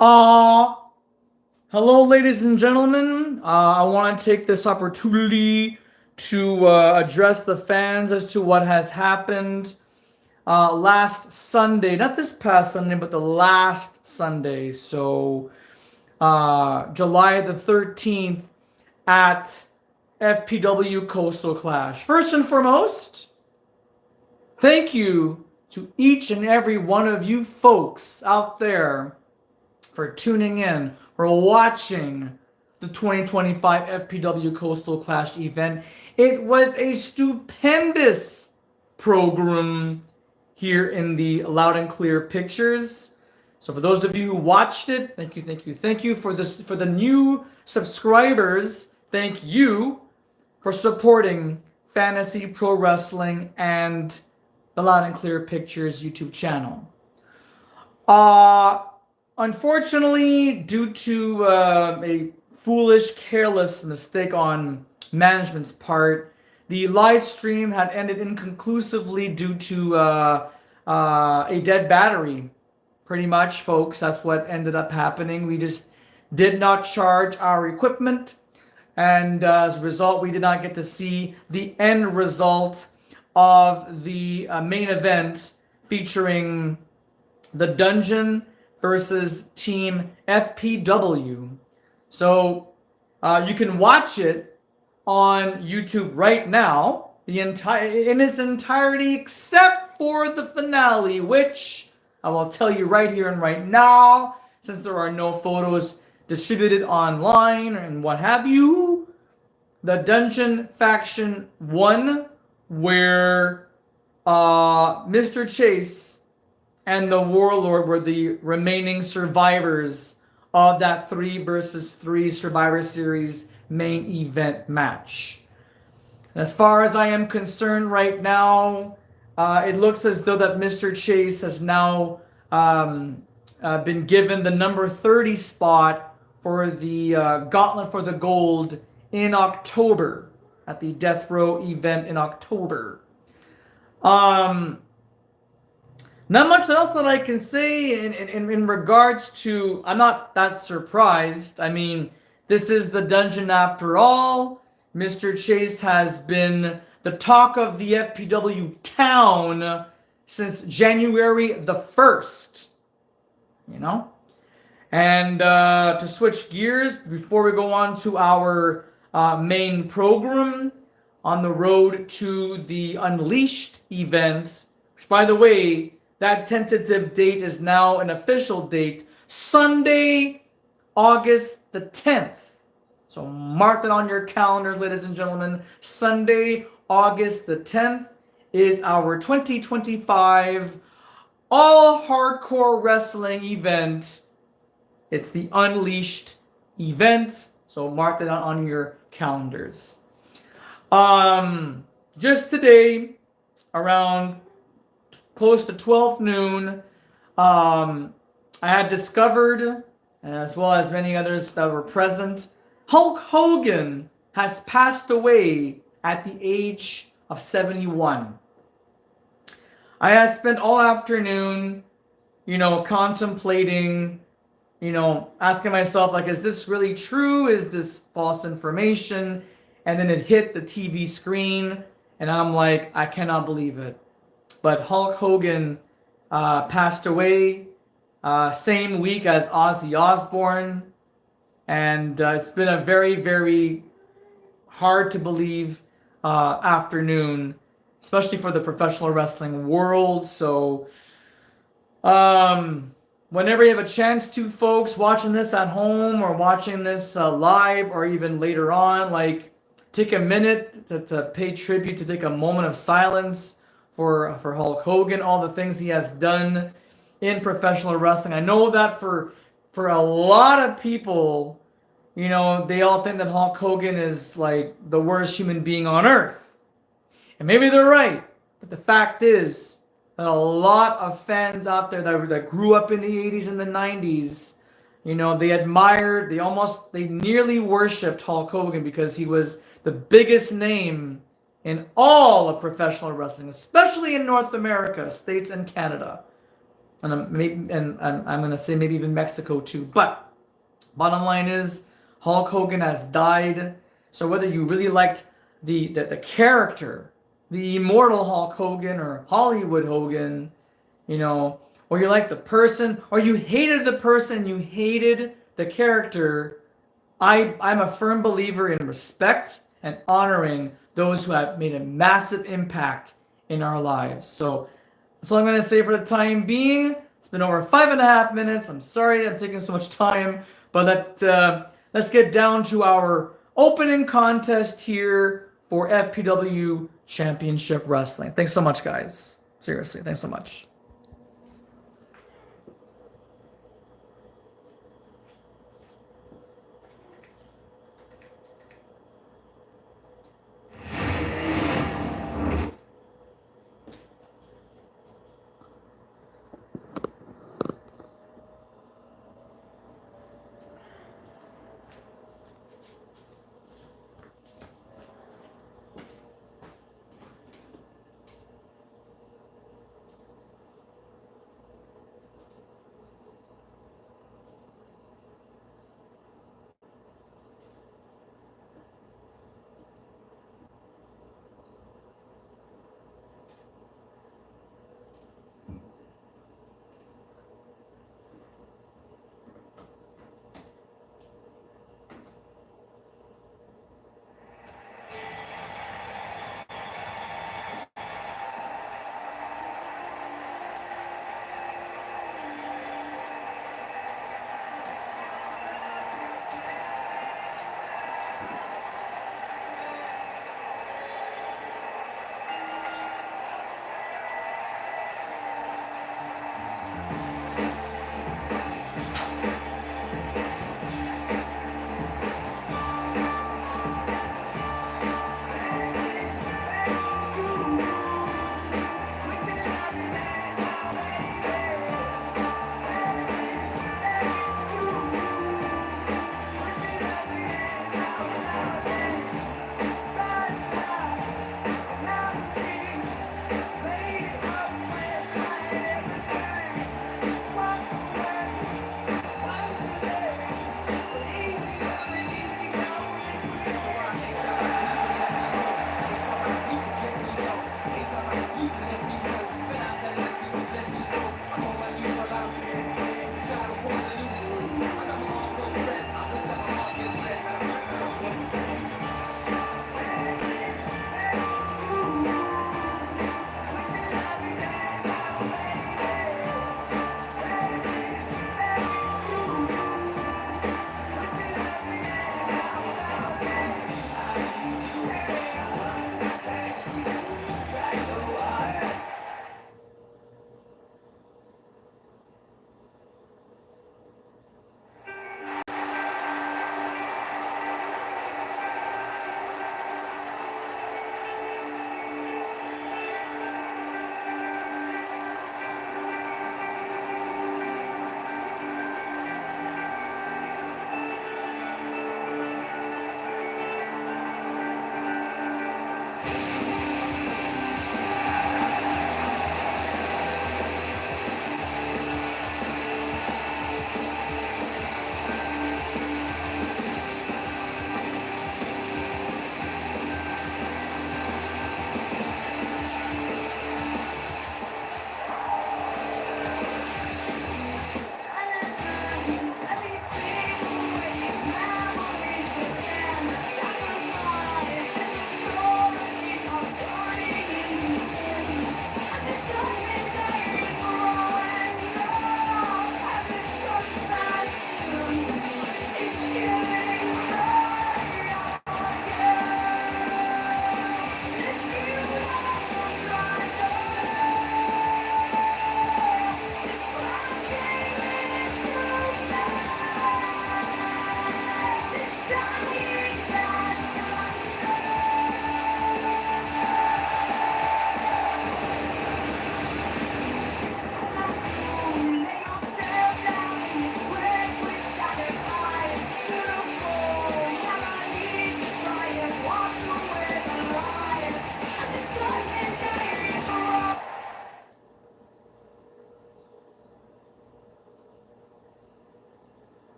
Uh, Hello, ladies and gentlemen. I want to take this opportunity to address the fans as to what has happened last Sunday. Not this past Sunday, but the last Sunday. So, July the 13th at FPW Coastal Clash. First and foremost, thank you to each and every one of you folks out there for tuning in, for watching the 2025 FPW Coastal Clash event. It was a stupendous program here in the Loud and Clear Pictures. So for those of you who watched it, thank you, thank you, thank you. For the new subscribers, thank you for supporting Fantasy Pro Wrestling and the Loud and Clear Pictures YouTube channel. Unfortunately, due to a foolish, careless mistake on management's part, the live stream had ended inconclusively due to a dead battery. Pretty much, folks, that's what ended up happening. We just did not charge our equipment, and as a result, we did not get to see the end result of the main event featuring the Dungeon versus Team FPW. So you can watch it on YouTube right now, in its entirety, except for the finale, which I will tell you right here and right now, since there are no photos distributed online and what have you. The Dungeon Faction 1, where Mr. Chase and the Warlord were the remaining survivors of that 3 versus 3 Survivor Series main event match. And as far as I am concerned right now, it looks as though that Mr. Chase has now been given the number 30 spot for the Gauntlet for the Gold in October, at the Death Row event in October. Not much else that I can say in regards to. I'm not that surprised. I mean, this is the Dungeon after all. Mr. Chase has been the talk of the FPW town since January the 1st. You know? And to switch gears, before we go on to our main program, on the road to the Unleashed event, which, by the way, that tentative date is now an official date, Sunday, August the 10th. So mark that on your calendars, ladies and gentlemen. Sunday, August the 10th is our 2025 all hardcore wrestling event. It's the Unleashed event. So mark that on your calendars. Just today, around close to 12 noon, I had discovered, as well as many others that were present, Hulk Hogan has passed away at the age of 71. I have spent all afternoon, contemplating, asking myself, like, is this really true? Is this false information? And then it hit the TV screen, and I'm like, I cannot believe it. But Hulk Hogan passed away same week as Ozzy Osbourne. And it's been a very, very hard to believe afternoon, especially for the professional wrestling world. So whenever you have a chance to, folks, watching this at home or watching this live or even later on, like, take a minute to pay tribute, to take a moment of silence for Hulk Hogan, all the things he has done in professional wrestling. I know that for a lot of people, they all think that Hulk Hogan is like the worst human being on earth. And maybe they're right. But the fact is that a lot of fans out there that grew up in the 80s and the 90s, they admired, they nearly worshipped Hulk Hogan because he was the biggest name in all of professional wrestling, especially in North America, States and Canada. and I'm gonna say maybe even Mexico too. But bottom line is, Hulk Hogan has died. So whether you really liked the character, the immortal Hulk Hogan or Hollywood Hogan, you know, or you like the person, or you hated the person, you hated the character, I'm a firm believer in respect and honoring those who have made a massive impact in our lives. So that's all I'm going to say for the time being. It's been over 5.5 minutes. I'm sorry I'm taking so much time, but let's get down to our opening contest here for FPW Championship Wrestling. Thanks so much, guys. Seriously, thanks so much.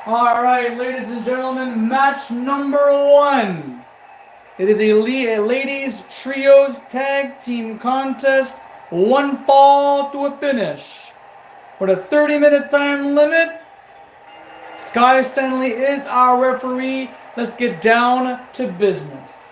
All right, ladies and gentlemen, match number 1. It is a ladies trios tag team contest, 1 fall to a finish. With a 30-minute time limit, Sky Stanley is our referee. Let's get down to business.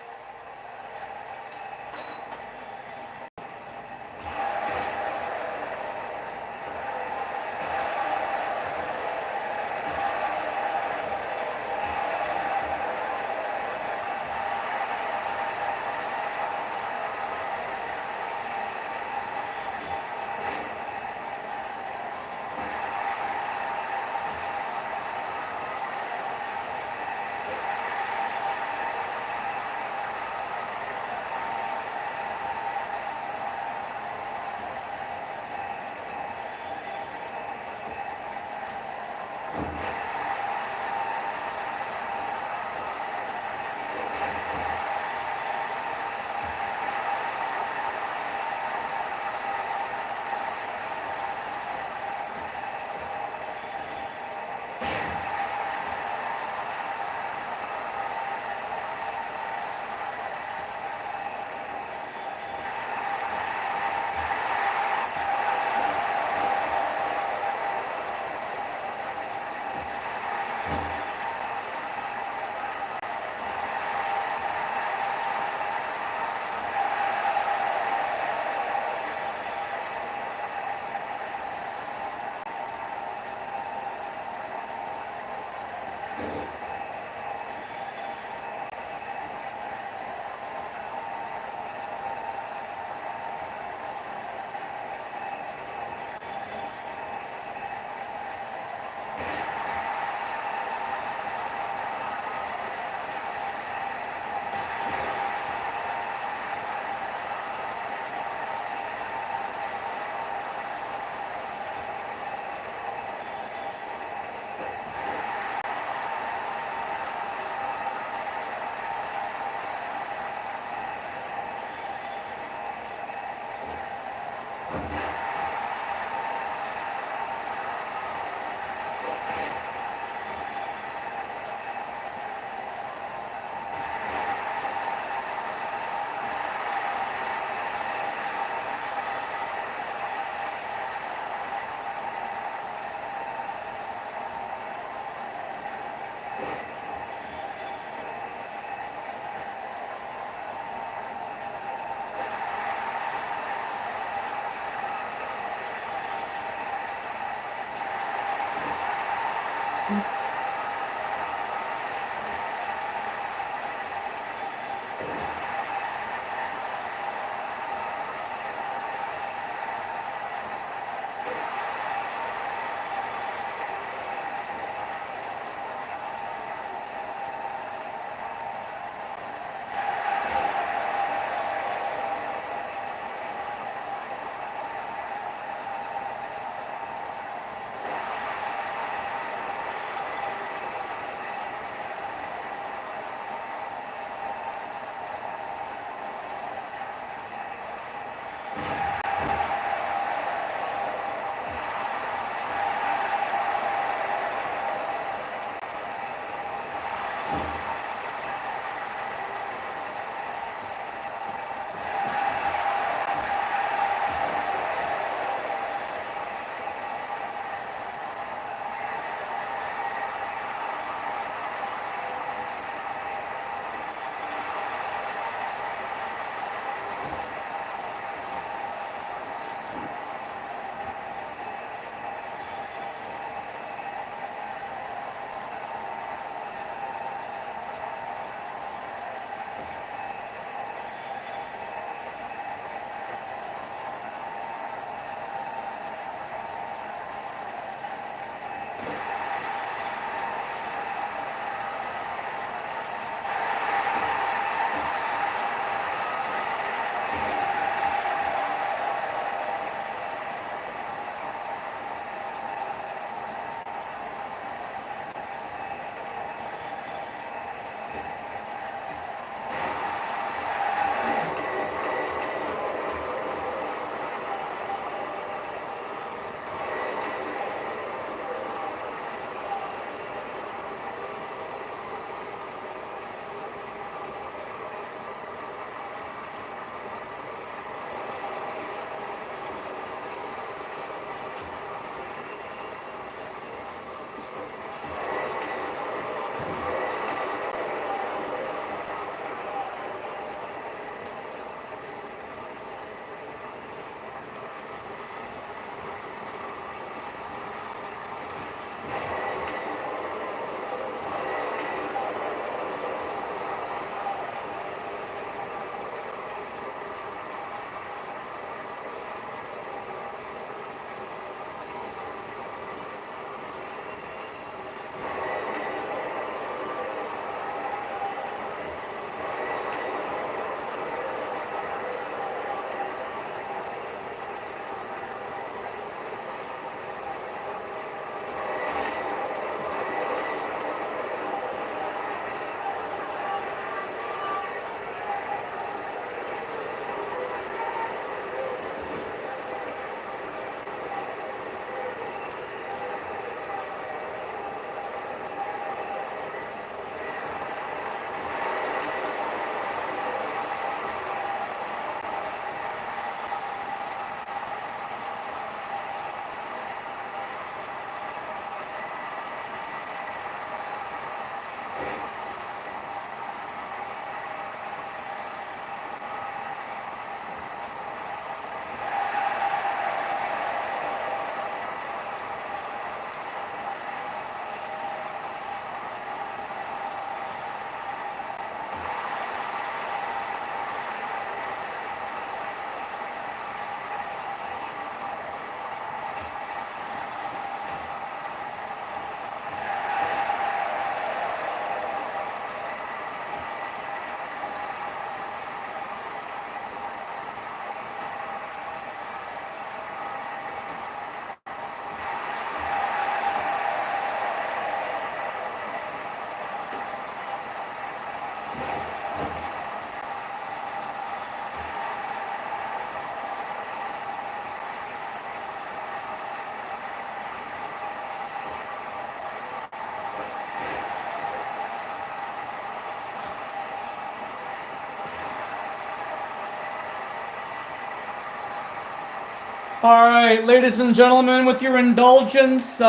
All right, ladies and gentlemen, with your indulgence,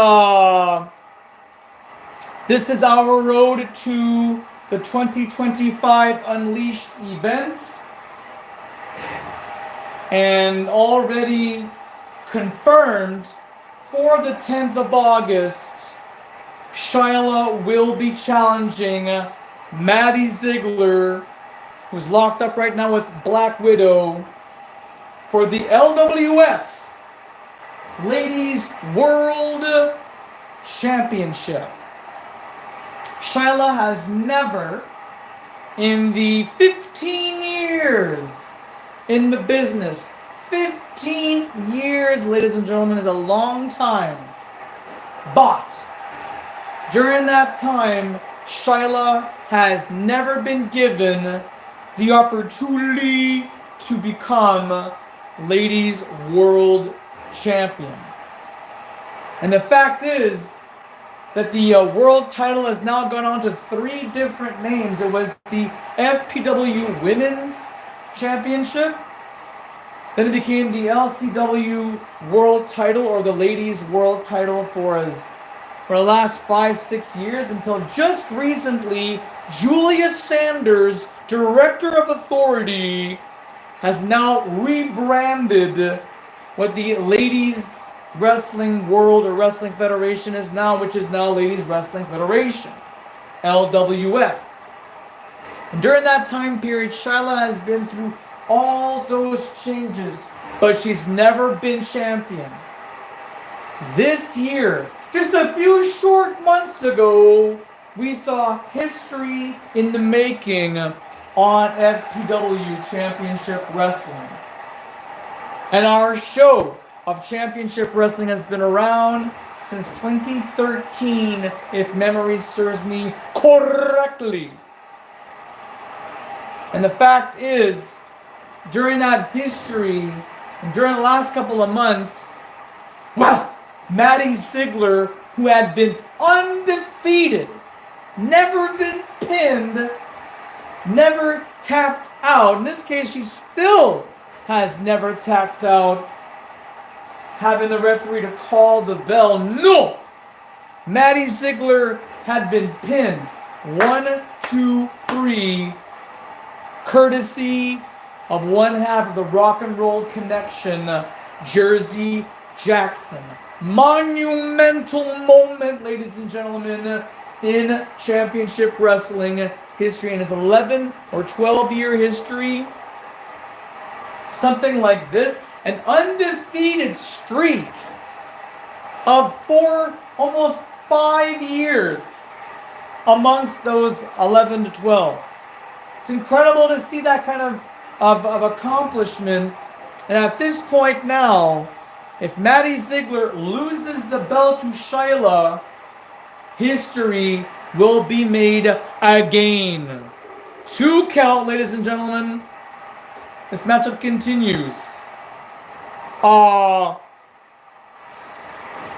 this is our road to the 2025 Unleashed event. And already confirmed for the 10th of August, Shyla will be challenging Maddie Ziegler, who's locked up right now with Black Widow, for the LWF Ladies World Championship. Shyla has never, in the 15 years in the business, 15 years, ladies and gentlemen, is a long time. But during that time, Shyla has never been given the opportunity to become Ladies World Champion. And the fact is that the world title has now gone on to 3 different names. It was the FPW Women's Championship. Then it became the LCW World Title, or the Ladies World Title, for the last 5-6 years, until just recently, Julia Sanders, Director of Authority, has now rebranded what the Ladies Wrestling World or Wrestling Federation is now, which is now Ladies Wrestling Federation, LWF. And during that time period, Shyla has been through all those changes, but she's never been champion. This year, just a few short months ago, we saw history in the making on FPW Championship Wrestling. And our show of Championship Wrestling has been around since 2013, if memory serves me correctly. And the fact is, during that history, and during the last couple of months, well, Maddie Ziegler, who had been undefeated, never been pinned, never tapped out. In this case, she still has never tapped out, having the referee to call the bell. No! Maddie Ziegler had been pinned 1, 2, 3, courtesy of one half of the Rock and Roll Connection, Jersey Jackson. Monumental moment, ladies and gentlemen, in Championship Wrestling history, in its 11 or 12-year history. Something like this, an undefeated streak of 4, almost 5 years amongst those 11 to 12. It's incredible to see that kind of accomplishment. And at this point now, if Maddie Ziegler loses the belt to Shyla, history will be made again. 2 count, ladies and gentlemen. This matchup continues.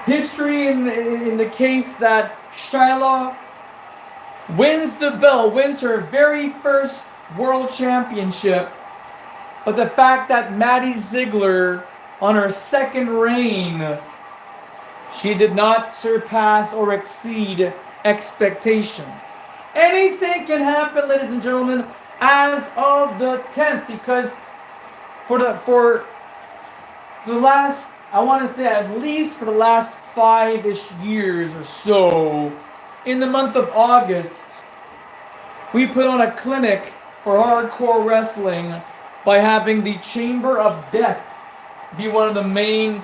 History in the case that Shyla wins the belt, wins her very first World Championship. But the fact that Maddie Ziegler, on her second reign, she did not surpass or exceed expectations. Anything can happen, ladies and gentlemen, as of the 10th, because for the last, I want to say at least for the last 5-ish years or so, in the month of August, we put on a clinic for hardcore wrestling by having the Chamber of Death be one of the main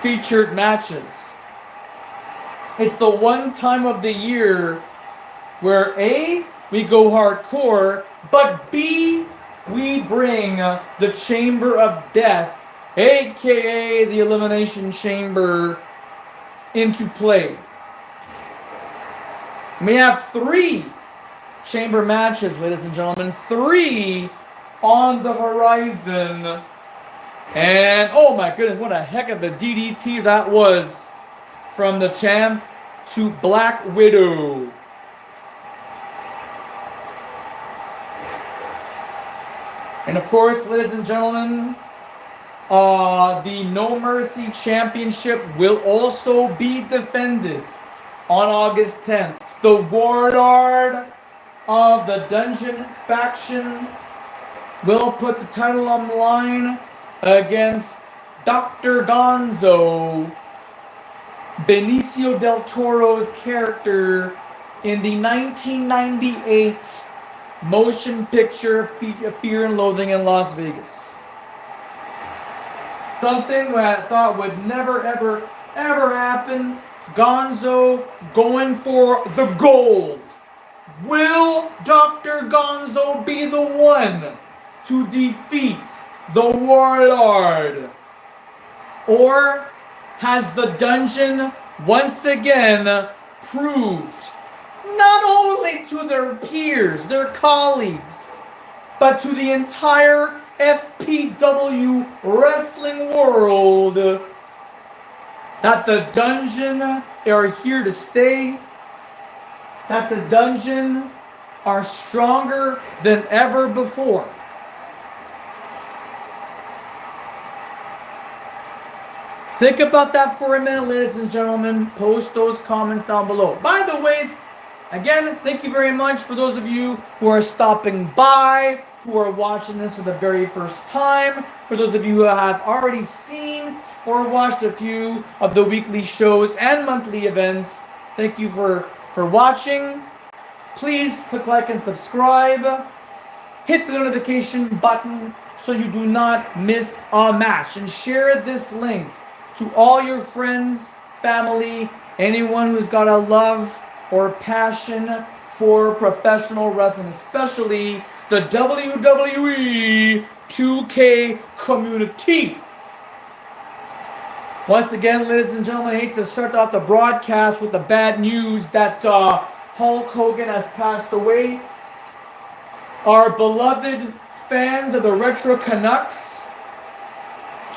featured matches. It's the one time of the year where A, we go hardcore, but B, we bring the Chamber of Death, aka the Elimination Chamber, into play. We have 3 chamber matches, ladies and gentlemen. 3 on the horizon. And oh my goodness, what a heck of a DDT that was from the champ to Black Widow. And of course, ladies and gentlemen, The No Mercy Championship will also be defended on August 10th. The warlord of the Dungeon faction will put the title on the line against Dr. Gonzo, Benicio del Toro's character in the 1998 motion picture Fear and Loathing in Las Vegas. Something that I thought would never, ever, ever happen. Gonzo going for the gold. Will Dr. Gonzo be the one to defeat the warlord? Or has the dungeon once again proved, not only to their peers, their colleagues, but to the entire FPW wrestling world, that the dungeon are here to stay, that the dungeon are stronger than ever before? Think about that for a minute, ladies and gentlemen. Post those comments down below. By the way, again, thank you very much for those of you who are stopping by, who are watching this for the very first time. For those of you who have already seen or watched a few of the weekly shows and monthly events, thank you for watching. Please click like and subscribe. Hit the notification button so you do not miss a match. And share this link to all your friends, family, anyone who's got a love or passion for professional wrestling, especially the WWE 2K community. Once again, ladies and gentlemen, I hate to start off the broadcast with the bad news that Hulk Hogan has passed away. Our beloved fans of the Retro Canucks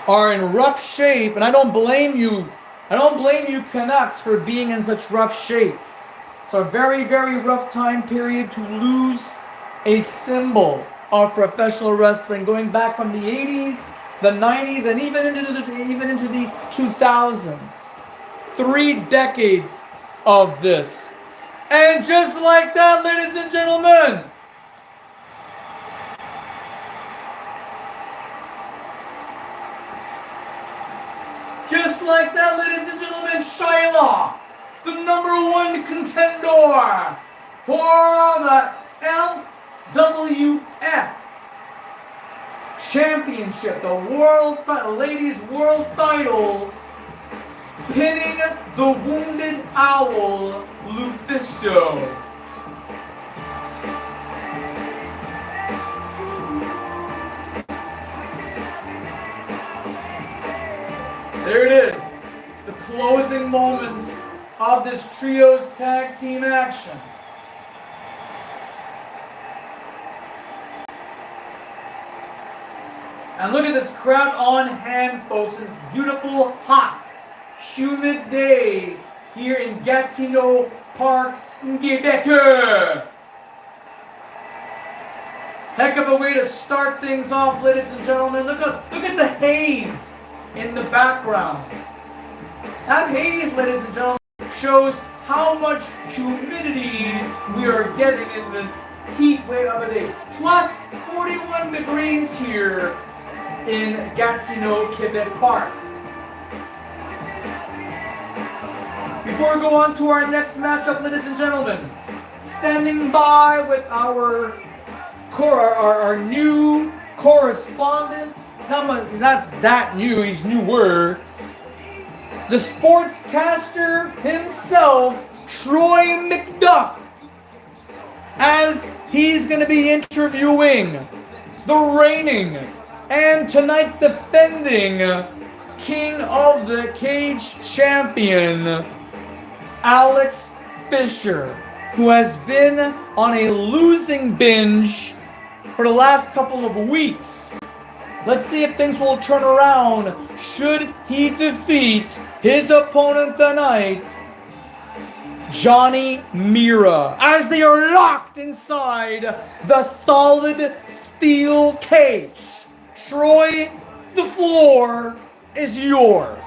are in rough shape, and I don't blame you. I don't blame you Canucks for being in such rough shape. It's a very, very rough time period to lose a symbol of professional wrestling, going back from the 80s, the 90s, and even into the 2000s. 3 decades of this. And just like that, ladies and gentlemen, just like that, ladies and gentlemen, Shyla, the #1 contender for the LWF Championship, the ladies' world title, pinning the Wounded Owl, Lufisto. There it is, the closing moments of this trio's tag team action. And look at this crowd on hand, folks. It's beautiful, hot, humid day here in Gatineau Park, Quebec. Heck of a way to start things off, ladies and gentlemen. Look at the haze in the background. That haze, ladies and gentlemen, shows how much humidity we are getting in this heat wave of a day. Plus 41 degrees here in Gatineau, Quebec Park. Before we go on to our next matchup, ladies and gentlemen, standing by with our new correspondent, not that new, he's newer, the sportscaster himself, Troy McDuff, as he's going to be interviewing the reigning and tonight defending King of the Cage champion, Alex Fisher, who has been on a losing binge for the last couple of weeks. Let's see if things will turn around should he defeat his opponent tonight, Johnny Mira, as they are locked inside the solid steel cage. Troy, the floor is yours.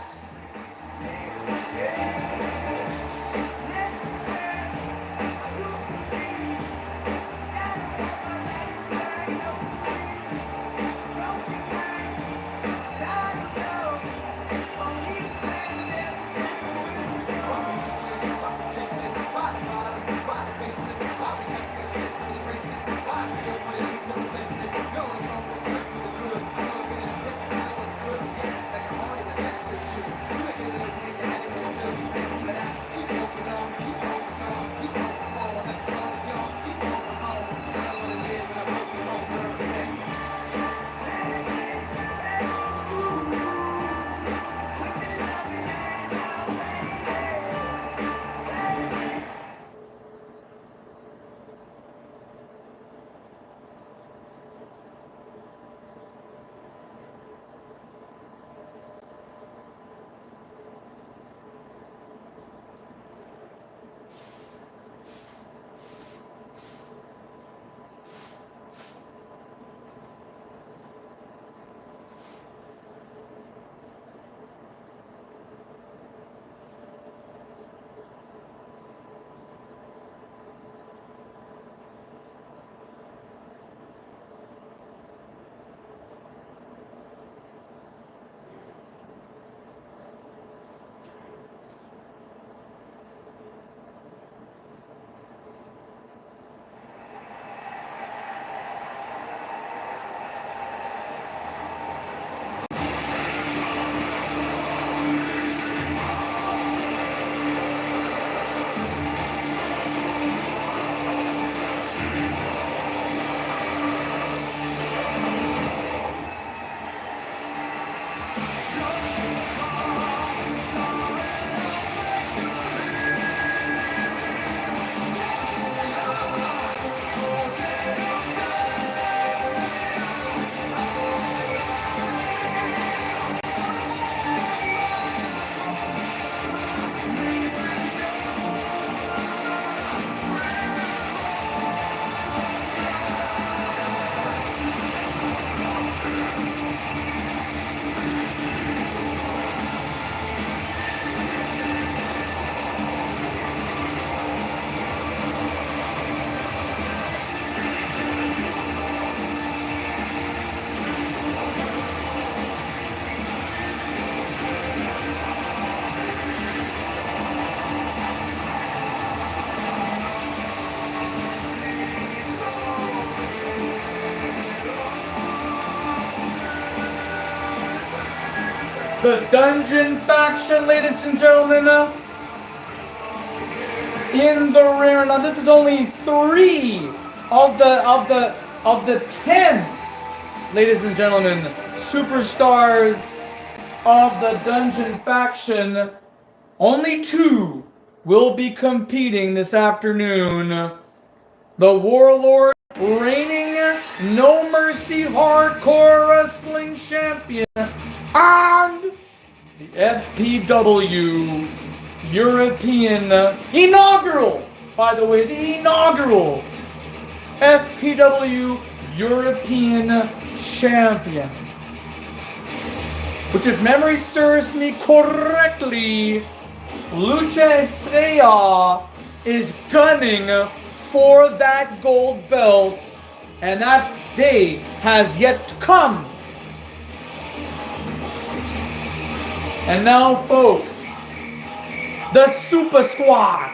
The Dungeon faction, ladies and gentlemen, in the rear. Now this is only 3 of the 10, ladies and gentlemen, superstars of the Dungeon faction. Only 2 will be competing this afternoon. The Warlord, reigning No Mercy Hardcore Wrestling Champion, and the FPW European inaugural, by the way, the inaugural FPW European Champion, which, if memory serves me correctly, Lucha Estrella is gunning for that gold belt, and that day has yet to come. And now, folks, the Super Squad.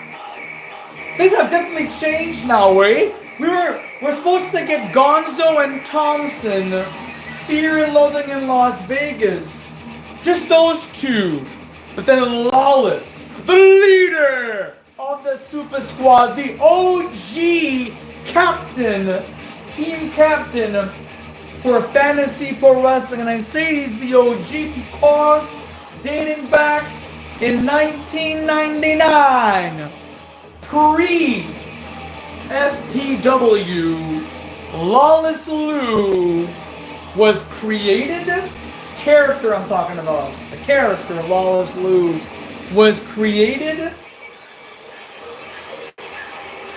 Things have definitely changed now, eh? We're supposed to get Gonzo and Thompson, Fear and Loathing in Las Vegas. Just those 2. But then Lawless, the leader of the Super Squad, the OG captain, team captain for Fantasy Pro Wrestling. And I say he's the OG because dating back in 1999, pre-FPW, Lawless Lou was created. Character I'm talking about. The character Lawless Lou was created.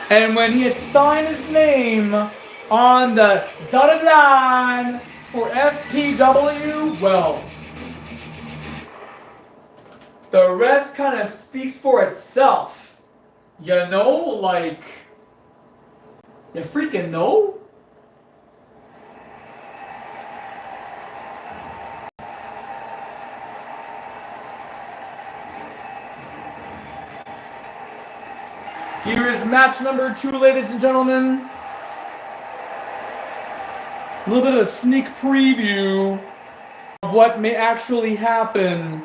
And when he had signed his name on the dotted line for FPW, well, the rest kind of speaks for itself. You know, like, you freaking know? Here is match number 2, ladies and gentlemen. A little bit of a sneak preview of what may actually happen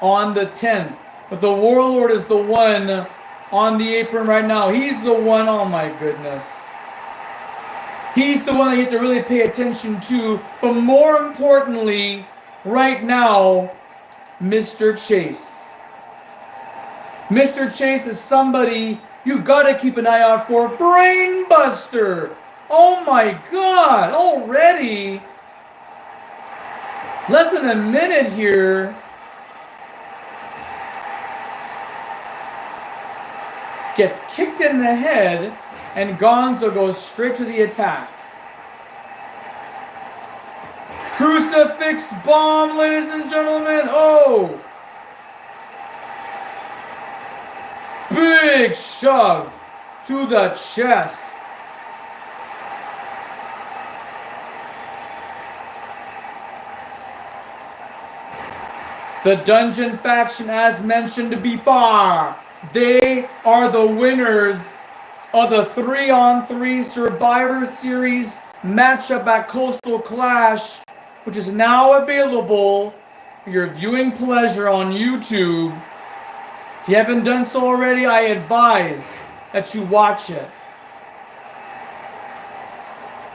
on the 10th. But the Warlord is the one on the apron right now. He's the one, oh my goodness. He's the one that you have to really pay attention to. But more importantly, right now, Mr. Chase. Mr. Chase is somebody you gotta keep an eye out for. Brainbuster! Oh my god, already? Less than a minute here. Gets kicked in the head, and Gonzo goes straight to the attack. Crucifix bomb, ladies and gentlemen. Oh! Big shove to the chest. The Dungeon faction, as mentioned before, they are the winners of the 3-on-3 Survivor Series matchup at Coastal Clash, which is now available for your viewing pleasure on YouTube. If you haven't done so already, I advise that you watch it.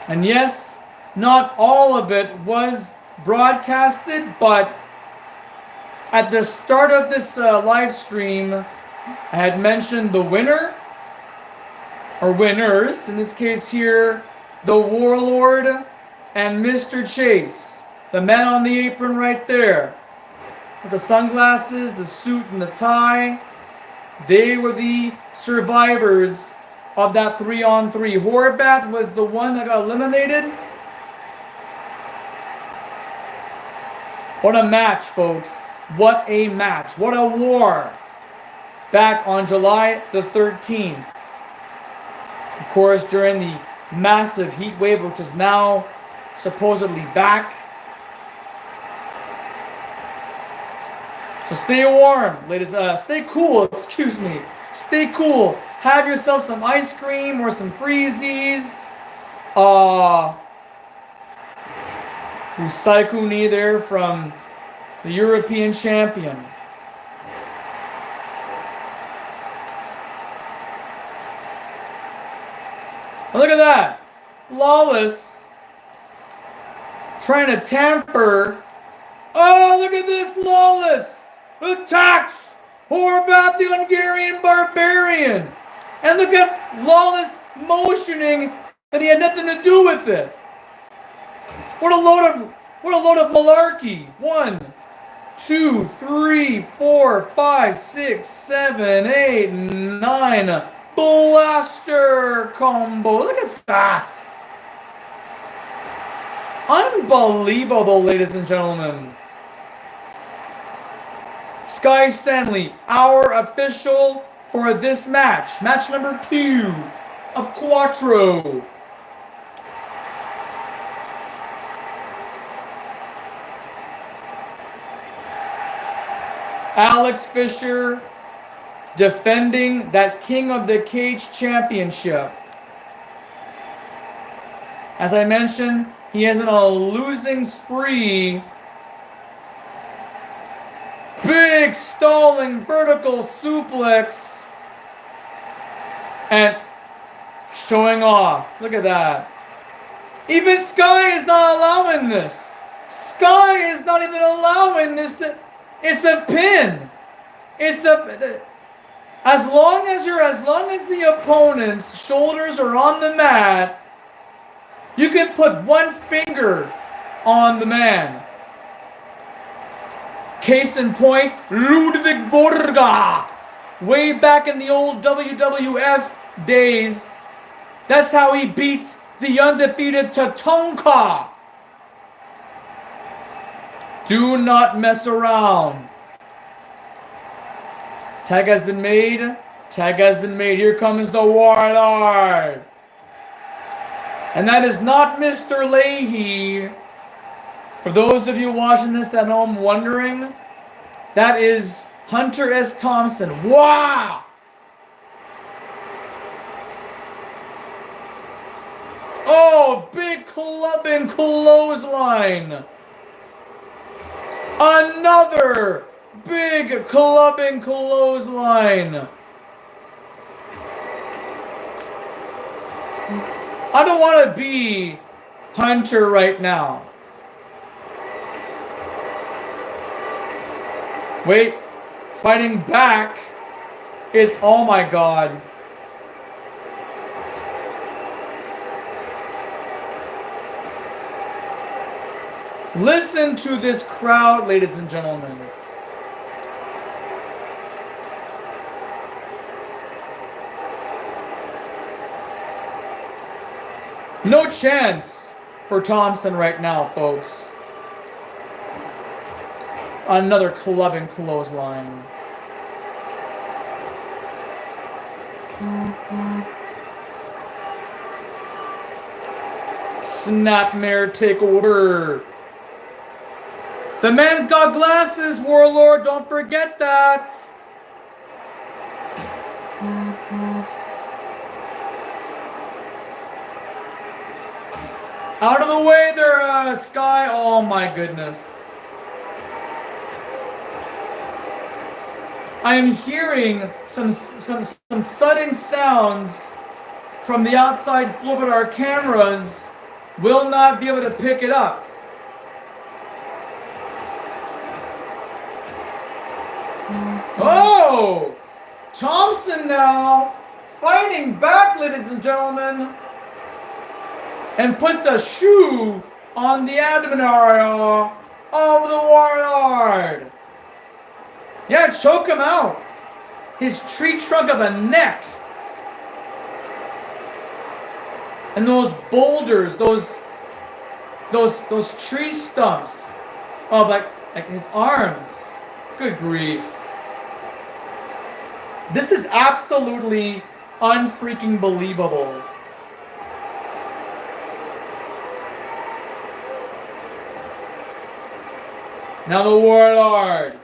And yes, not all of it was broadcasted, but at the start of this live stream, I had mentioned the winner, or winners, in this case here, the Warlord and Mr. Chase, the man on the apron right there, with the sunglasses, the suit, and the tie. They were the survivors of that 3-on-3. Horvath was the one that got eliminated. What a match, folks. What a match. What a war. Back on July the 13th. Of course, during the massive heat wave, which is now supposedly back. So stay warm, ladies. Stay cool, excuse me. Stay cool. Have yourself some ice cream or some freezies. Usaikuni there from the European champion. Look at that. Lawless trying to tamper. Oh, look at this. Lawless attacks Horvath, the Hungarian barbarian. And look at Lawless motioning that he had nothing to do with it. What a load of malarkey. 1, 2, 3, 4, 5, 6, 7, 8, 9. Blaster combo. Look at that. Unbelievable, ladies and gentlemen. Sky Stanley, our official for this match. Match number 2 of Quattro. Alex Fisher defending that King of the Cage championship. As I mentioned, he has been on a losing spree. Big stalling vertical suplex. And showing off. Look at that. Even Sky is not allowing this. Sky is not even allowing this. It's a pin. It's a... As long as the opponent's shoulders are on the mat, you can put one finger on the man. Case in point, Ludwig Borga. Way back in the old WWF days, that's how he beat the undefeated Tatanka. Do not mess around. Tag has been made. Tag has been made. Here comes the Warlord. And that is not Mr. Leahy. For those of you watching this at home wondering, that is Hunter S. Thompson. Wow! Oh, big clubbing clothesline. Another big clubbing clothesline. I don't want to be Hunter right now. Wait, fighting back is, oh my God. Listen to this crowd, ladies and gentlemen. No chance for Thompson right now, folks. Another clubbing clothesline. Snapmare takeover. The man's got glasses, Warlord. Don't forget that. Out of the way there, Sky. Oh my goodness. I am hearing some thudding sounds from the outside floor, but our cameras will not be able to pick it up. Oh! Thompson now fighting back, ladies and gentlemen, and puts a shoe on the abdomen area of the Warlord. Yeah, choke him out. His tree trunk of a neck. And those boulders, those tree stumps of like his arms. Good grief. This is absolutely unfreaking believable. Now the Warlord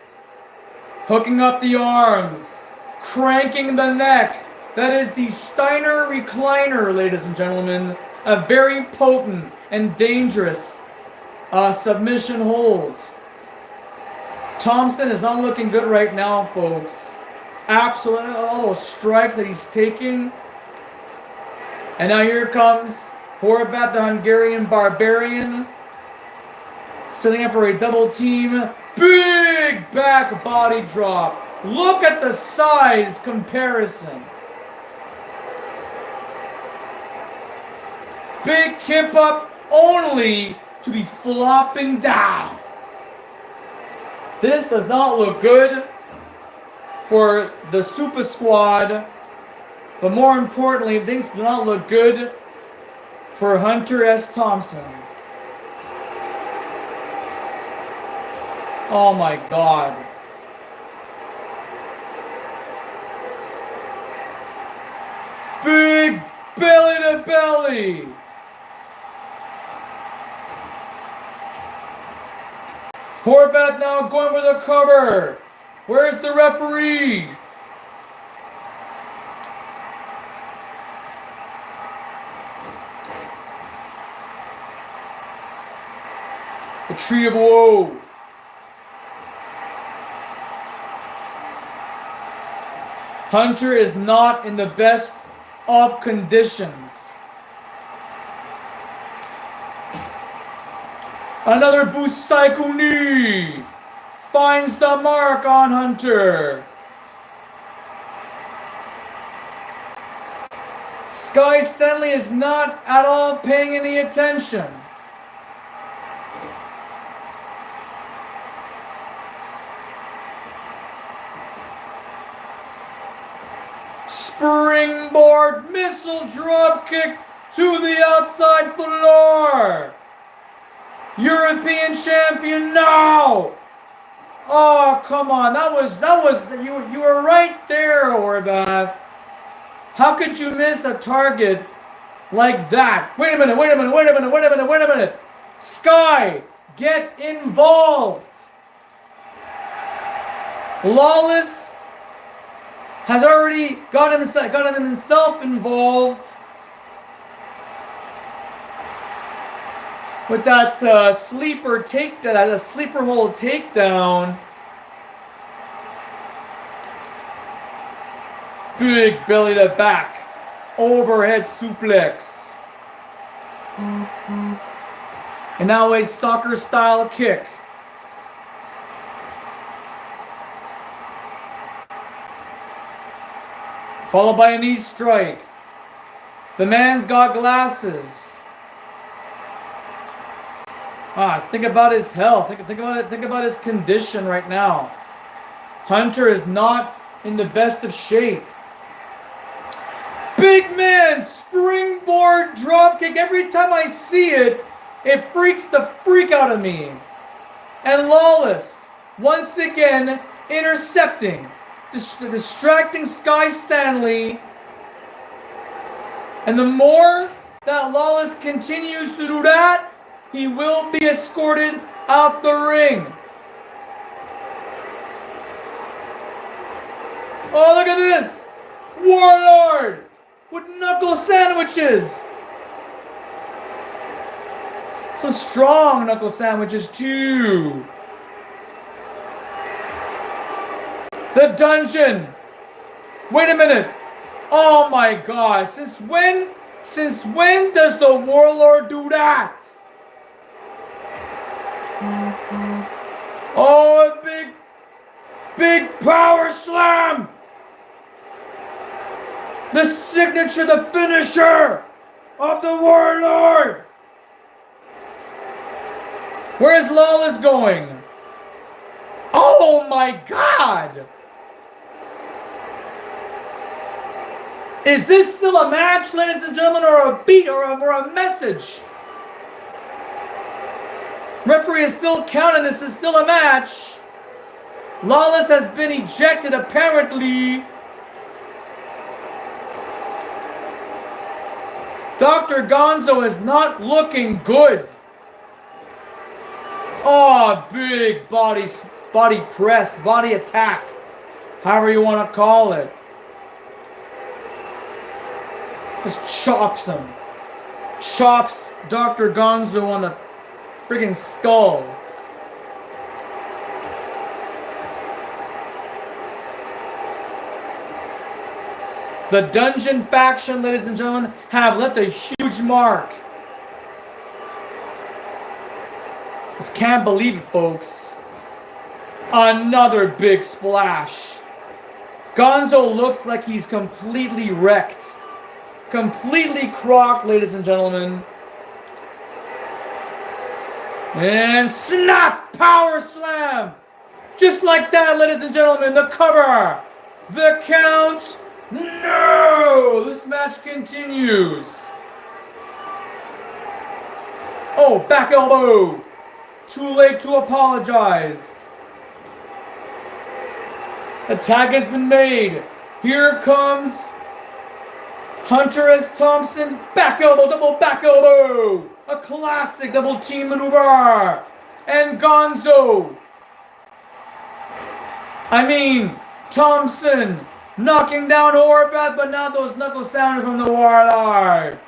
hooking up the arms, cranking the neck. That is the Steiner recliner, ladies and gentlemen. A very potent and dangerous submission hold. Thompson is not looking good right now, folks. Absolutely, all those strikes that he's taking. And now here comes Horvat, the Hungarian Barbarian, setting up for a double team. Big back body drop. Look at the size comparison. Big kip up only to be flopping down. This does not look good for the Super Squad, but more importantly, things do not look good for Hunter S. Thompson. Oh my God. Big belly to belly. Horvat now going for the cover. Where's the referee? The Tree of Woe. Hunter is not in the best of conditions. Another Busaiku knee finds the mark on Hunter. Sky Stanley is not at all paying any attention. Springboard missile drop kick to the outside floor. European champion now. Oh, come on. That was you were right there, Horvath. How could you miss a target like that? Wait a minute. Sky, get involved. Lawless has already got himself involved with that sleeper hold takedown. Big belly to back overhead suplex. And now a soccer style kick. Followed by a knee strike. The man's got glasses. Think about his health. Think about his condition right now. Hunter is not in the best of shape. Big man springboard dropkick. Every time I see it, it freaks the freak out of me. And Lawless once again intercepting, distracting Sky Stanley. And the more that Lawless continues to do that, he will be escorted out the ring. Oh, look at this! Warlord with knuckle sandwiches. Some strong knuckle sandwiches too. The dungeon. Wait a minute. Oh my God. Since when does the Warlord do that? Oh, a big power slam. The signature, the finisher of the Warlord. Where is Lawless going? Oh my God! Is this still a match, ladies and gentlemen, or a beat, or a message? Referee is still counting. This is still a match. Lawless has been ejected, apparently. Dr. Gonzo is not looking good. Oh, big body press, body attack, however you want to call it. Just chops him. Chops Dr. Gonzo on the friggin' skull. The Dungeon faction, ladies and gentlemen, have left a huge mark. Just can't believe it, folks. Another big splash. Gonzo looks like he's completely wrecked. Completely crocked, ladies and gentlemen. And snap! Power slam! Just like that, ladies and gentlemen, the cover. The count. No! This match continues. Oh, back elbow. Too late to apologize. The tag has been made. Here comes Hunter S. Thompson. Back elbow, double back elbow. A classic double team maneuver. And Gonzo. Thompson knocking down Horvath, but now those knuckle sandwiches from the Warlord.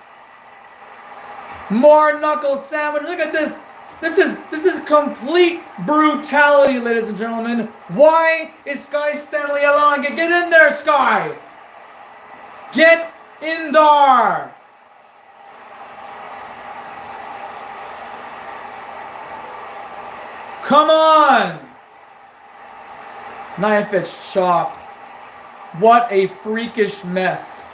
More knuckle sandwiches. Look at this. This is complete brutality, ladies and gentlemen. Why is Sky Stanley allowing it? Get in there, Sky. Get in there. Come on. Knife-edge chop. What a freakish mess.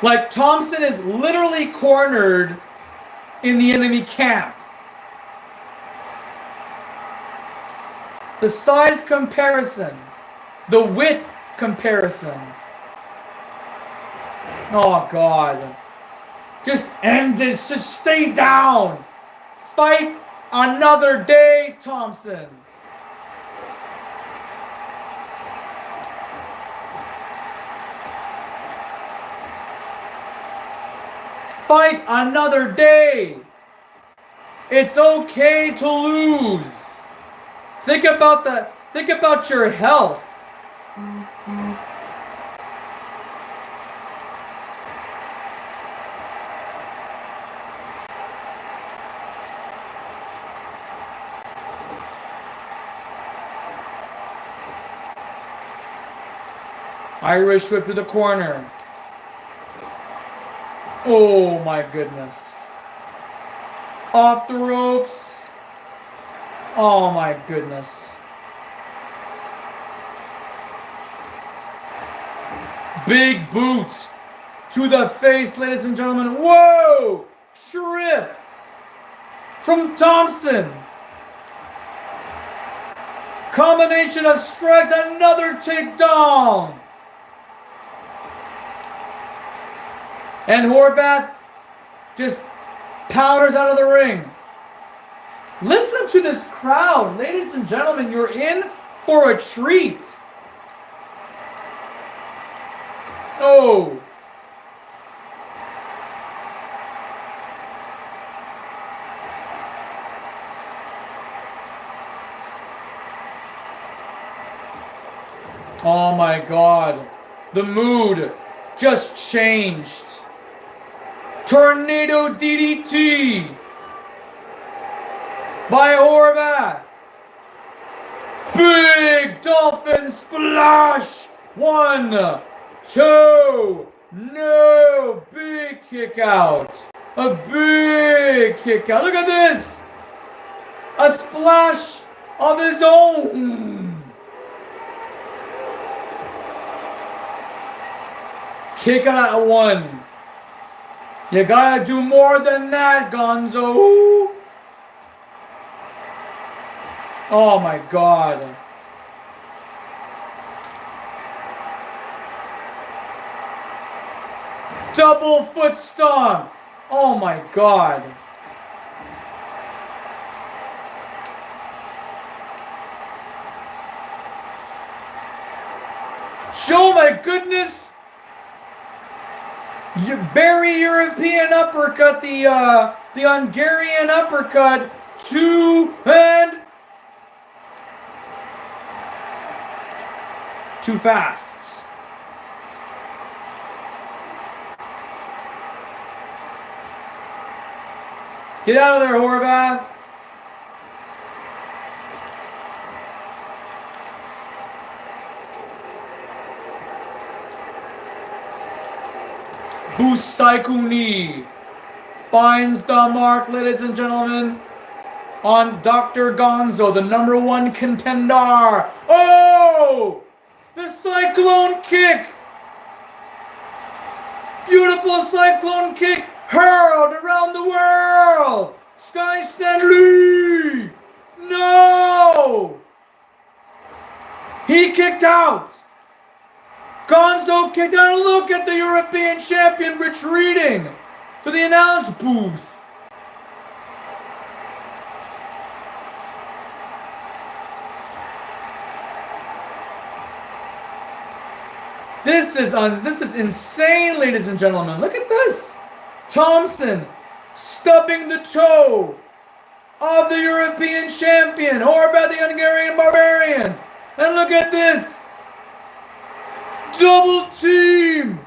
Like, Thompson is literally cornered in the enemy camp. The size comparison, the width comparison. Oh, God. Just end this. Just stay down. Fight another day, Thompson. Fight another day. It's okay to lose. Think about your health. Irish whip to the corner. Oh my goodness. Off the ropes. Oh my goodness. Big boot to the face, ladies and gentlemen. Whoa! Trip from Thompson. Combination of strikes, another takedown. And Horvath just powders out of the ring. Listen to this crowd. Ladies and gentlemen, you're in for a treat. Oh. Oh my God. The mood just changed. Tornado DDT by Horvath. Big dolphin splash. 1, 2. No. Big kick out. A big kick out. Look at this. A splash of his own. Kick out at 1. You gotta do more than that, Gonzo. Oh my God. Double foot stomp. Oh my God. Oh my goodness. Very European uppercut, the Hungarian uppercut, 2 and too fast. Get out of there, Horvath. Busaiku knee finds the mark, ladies and gentlemen, on Dr. Gonzo, the #1 contender. Oh! The cyclone kick! Beautiful cyclone kick hurled around the world! Sky Stanley! No! He kicked out! Gonzo kicked out. Look at the European champion retreating to the announce booth. This is insane, ladies and gentlemen. Look at this. Thompson stubbing the toe of the European champion, Horvath the Hungarian Barbarian. And look at this. Double team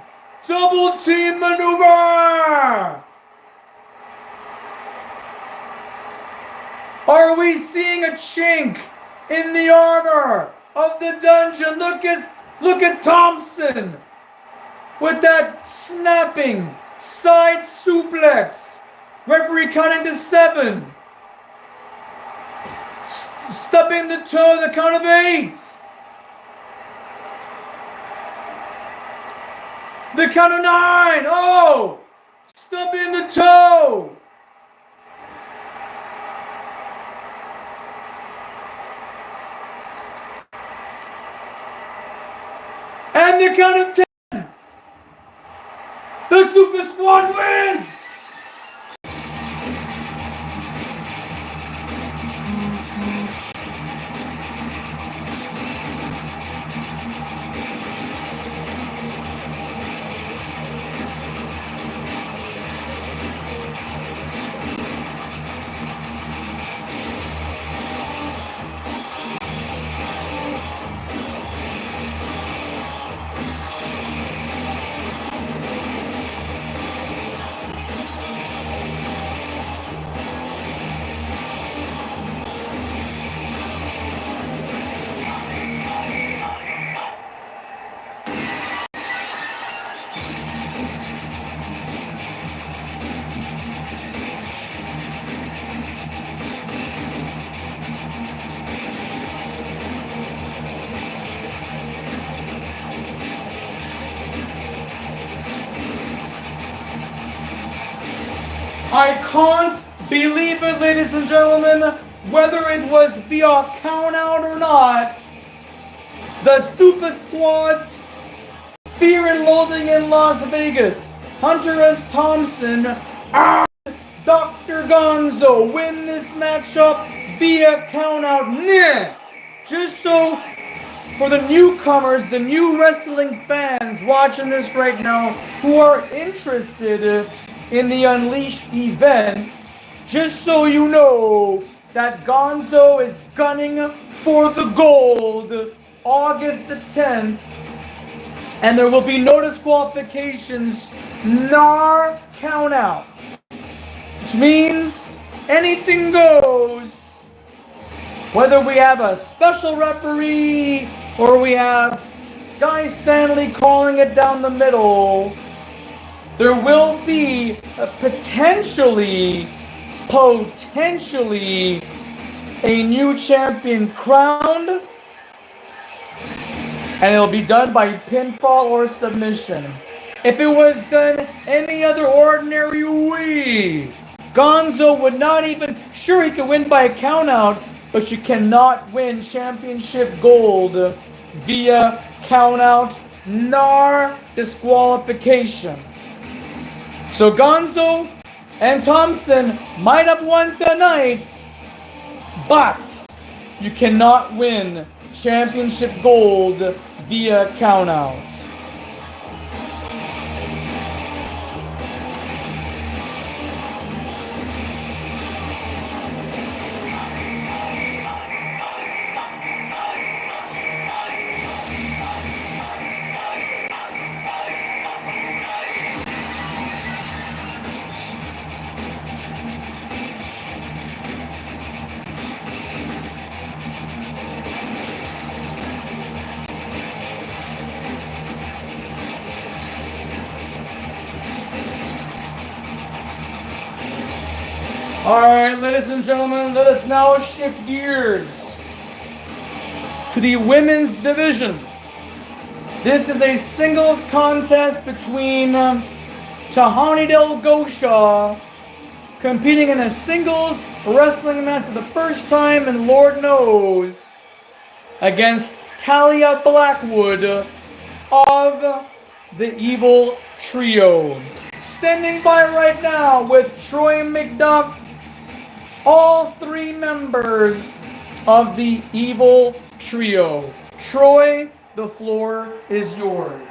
maneuver. Are we seeing a chink in the armor of the dungeon? Look at Thompson with that snapping side suplex. Referee counting to 7. Stubbing the toe, the count of 8. The count of 9. Oh! Stubbing the toe. And the count of 10. Squad wins! I can't believe it, ladies and gentlemen, whether it was via count out or not. The Super Squad's Fear and Loathing in Las Vegas, Hunter S. Thompson and Dr. Gonzo win this matchup via count out. Nah! Just so for the newcomers, the new wrestling fans watching this right now who are interested in the Unleashed events, just so you know that Gonzo is gunning for the gold August the 10th, and there will be no disqualifications nor countouts, which means anything goes. Whether we have a special referee or we have Sky Stanley calling it down the middle, there will be potentially a new champion crowned, and it'll be done by pinfall or submission. If it was done any other ordinary way, Gonzo would not even, sure he could win by a countout, but you cannot win championship gold via countout nor disqualification. So Gonzo and Thompson might have won tonight, but you cannot win championship gold via countout. Alright, ladies and gentlemen, let us now shift gears to the women's division. This is a singles contest between Tahani Del Gosha competing in a singles wrestling match for the first time and Lord knows against Talia Blackwood of the Evil Trio. Standing by right now with Troy McDuff, all three members of the Evil Trio. Troy, the floor is yours.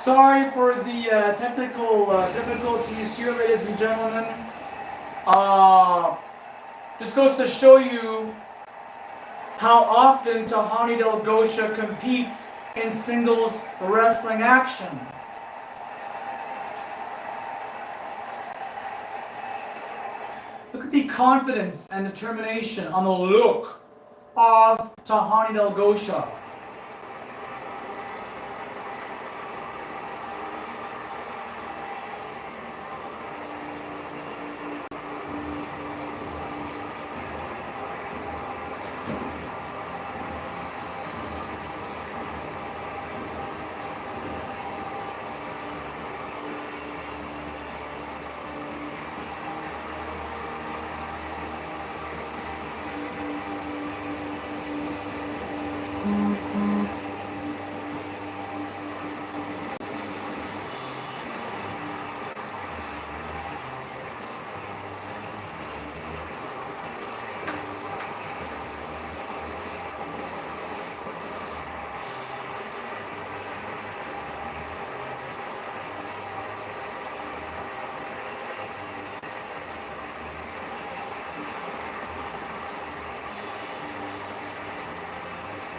Sorry for the technical difficulties here, ladies and gentlemen. This goes to show you how often Tahani Del Gosha competes in singles wrestling action. Look at the confidence and determination on the look of Tahani Del Gosha.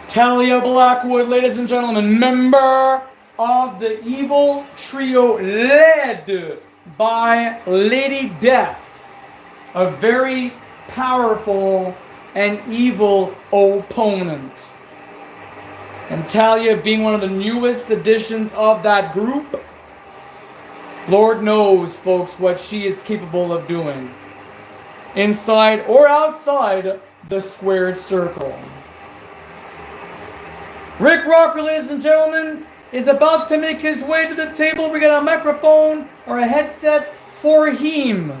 Talia Blackwood, ladies and gentlemen, member of the Evil Trio led by Lady Death, a very powerful and evil opponent. And Talia being one of the newest additions of that group, Lord knows, folks, what she is capable of doing, inside or outside the squared circle. Rick Rocker, ladies and gentlemen, is about to make his way to the table. We got a microphone or a headset for him.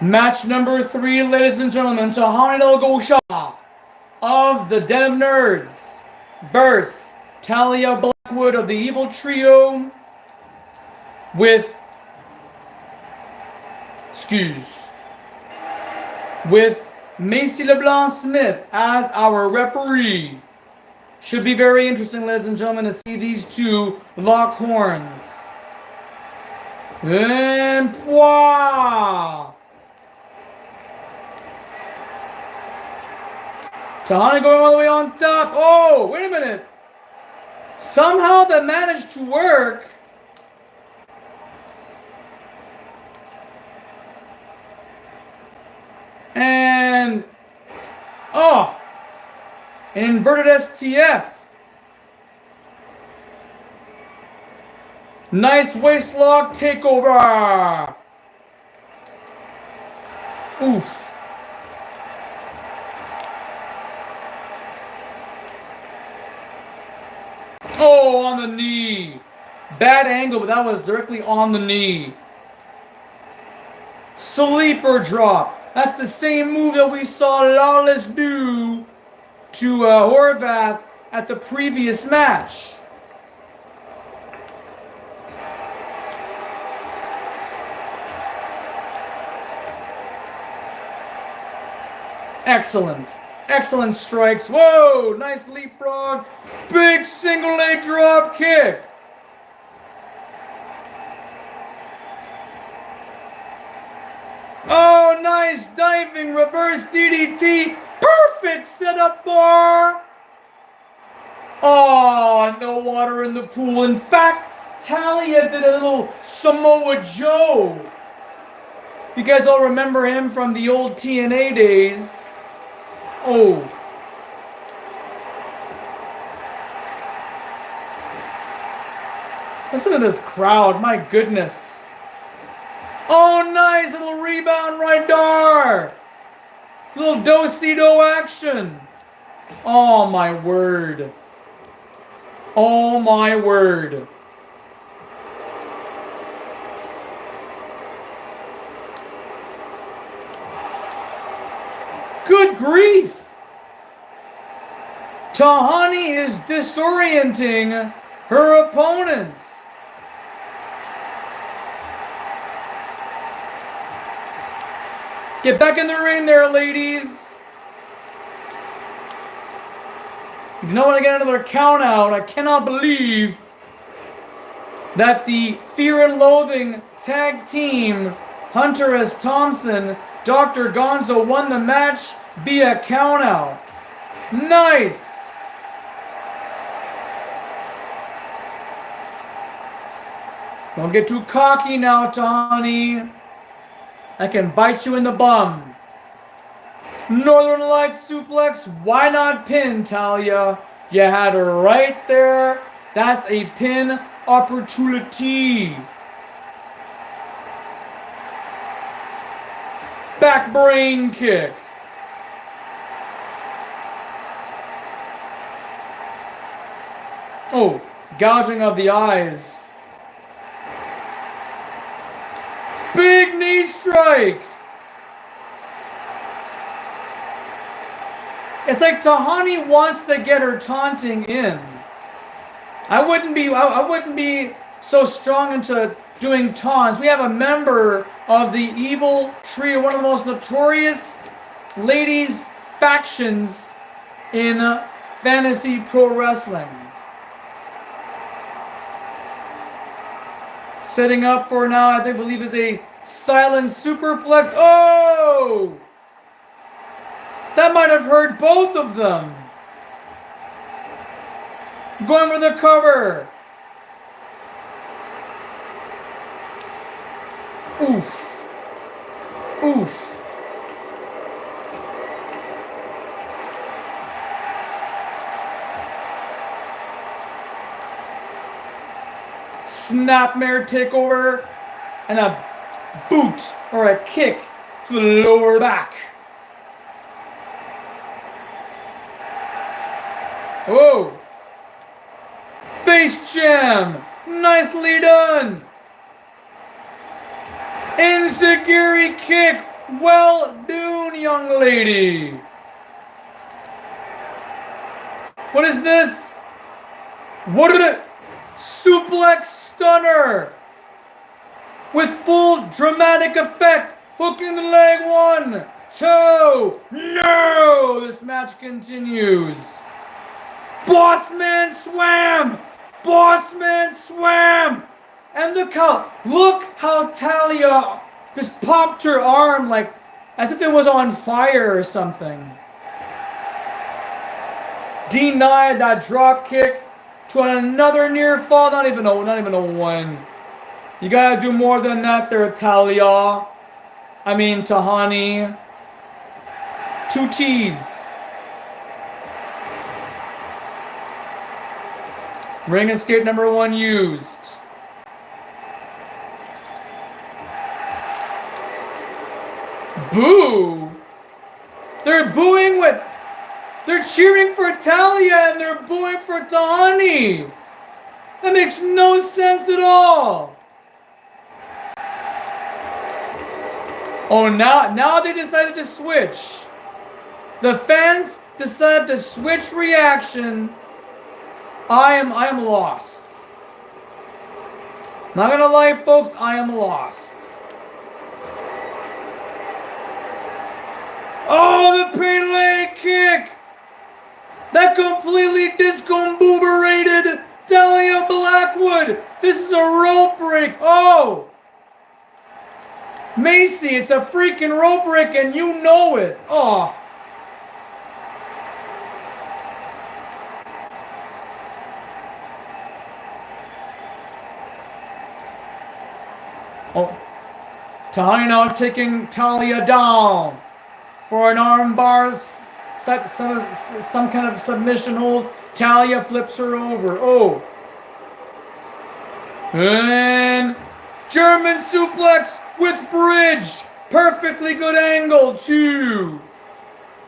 Match number 3, ladies and gentlemen, Tahani Del Gosha of the Den of Nerds versus Talia Blackwood of the Evil Trio with Macy LeBlanc Smith as our referee. Should be very interesting, ladies and gentlemen, to see these two lock horns. And wow! Tahani going all the way on top. Oh, wait a minute. Somehow that managed to work. And, oh, an inverted STF. Nice waist lock takeover. Oof. Oh, on the knee. Bad angle, but that was directly on the knee. Sleeper drop. That's the same move that we saw Lawless do to Horvath at the previous match. Excellent. Excellent strikes. Whoa, nice leapfrog. Big single leg drop kick. Oh, nice diving reverse DDT. Perfect setup for... Oh, no water in the pool. In fact, Talia did a little Samoa Joe. You guys all remember him from the old TNA days. Oh. Listen to this crowd, my goodness. Oh, nice little rebound right there. Little do-si-do action. Oh my word. Oh my word. Good grief. Tahani is disorienting her opponents. Get back in the ring there, ladies. You don't want to get another count out. I cannot believe that the Fear and Loathing tag team, Hunter S. Thompson, Dr. Gonzo, won the match via count out. Nice. Don't get too cocky now, Tahani. I can bite you in the bum. Northern Lights suplex. Why not pin, Talia? You had her right there. That's a pin opportunity. Back brain kick. Oh, gouging of the eyes. Big knee strike. It's like Tahani wants to get her taunting in. I wouldn't be so strong into doing taunts. We have a member of the Evil Trio, one of the most notorious ladies factions in fantasy pro wrestling. Setting up for now, I believe is a silent superplex. Oh! That might have hurt both of them. Going for the cover. Oof. Oof. Snapmare takeover and a boot or a kick to the lower back. Oh! Face jam! Nicely done! Enziguri kick! Well done, young lady! What is this? What is it? Suplex stunner! With full dramatic effect! Hooking the leg, 1, 2, no! This match continues. Bossman swam! Bossman swam! And look how Talia just popped her arm like as if it was on fire or something. Denied that drop kick to another near fall. Not even a win. You gotta do more than that there, Talia. I mean Tahani. 2 T's. Ring escape number 1 used. Boo! They're booing with... They're cheering for Talia and they're booing for Tahani! That makes no sense at all! Oh, now they decided to switch. The fans decided to switch reaction. I am lost. Not gonna lie, folks, I am lost. Oh, the Pele kick! That completely discombobulated Talia Blackwood! This is a rope break! Oh! Macy, it's a freaking rope break and you know it! Oh! Oh, Tahani now taking Talia down for an armbar, some kind of submission hold. Talia flips her over. Oh, and German suplex with bridge, perfectly good angle too.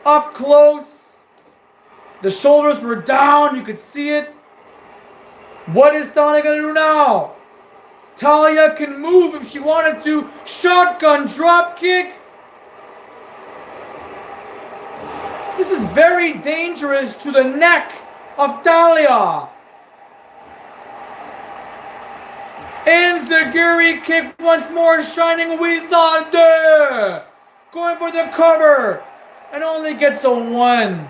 up close. The shoulders were down. You could see it. What is Talia going to do now? Talia can move if she wanted to. Shotgun drop kick. This is very dangerous to the neck of Talia. Enziguri kick once more, shining with thunder. Going for the cover. And only gets a 1.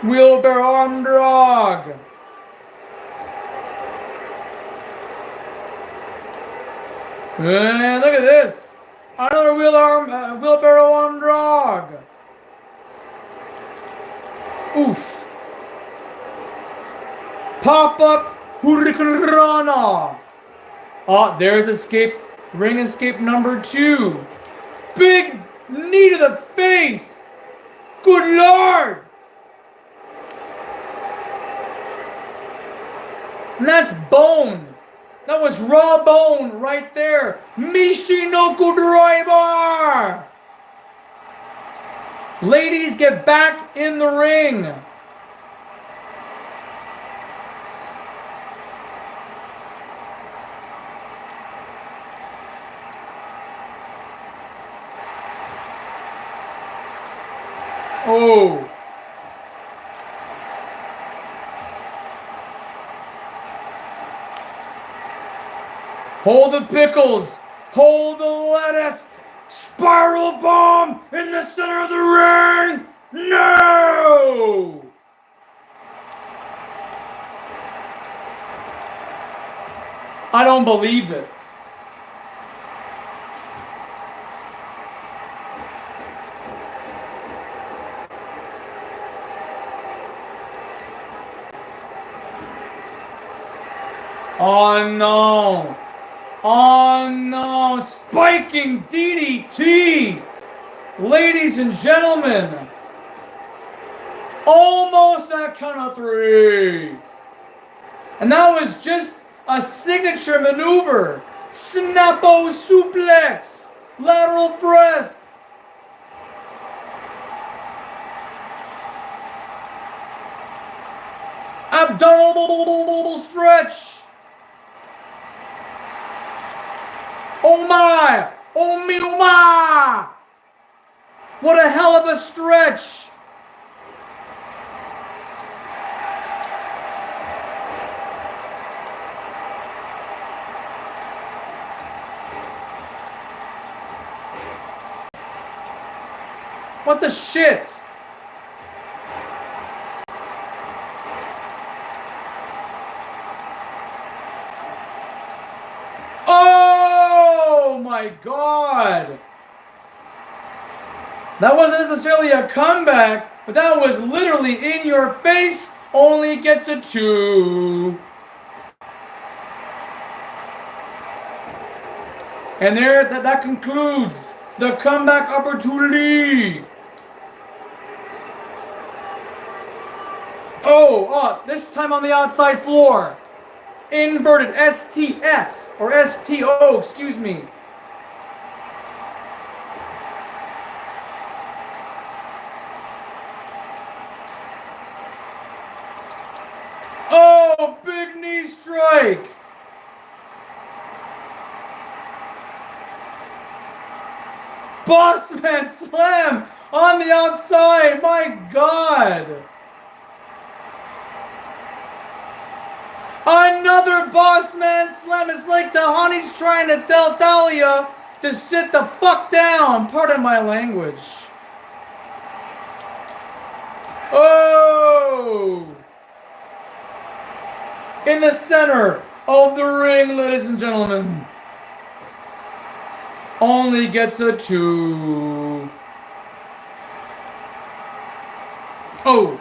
Wheelbarrow arm drag. And look at this. Another wheelbarrow arm drag. Oof. Pop up Hurricane Rana. Oh, there's escape. Ring escape number 2. Big knee to the face. Good Lord. And that's bone. That was raw bone right there. Michinoku driver. Ladies, get back in the ring. Oh. Hold the pickles. Hold the lettuce. Spiral bomb in the center of the ring. No! I don't believe it. Oh no! Oh no! Spiking DDT! Ladies and gentlemen! Almost that count of 3! And that was just a signature maneuver! Snappo suplex! Lateral breath! Abdominal stretch! Oh my! Oh me, oh my! What a hell of a stretch! What the shit? Oh my God! That wasn't necessarily a comeback, but that was literally in your face. Only gets a 2. And there, that concludes the comeback opportunity. Oh, this time on the outside floor. Inverted STF, or STO, excuse me. Oh, big knee strike. Bossman slam on the outside, my God. Another Bossman slam. It's like the honey's trying to tell Talia to sit the fuck down. Pardon my language. Oh! In the center of the ring, ladies and gentlemen. Only gets a 2. Oh!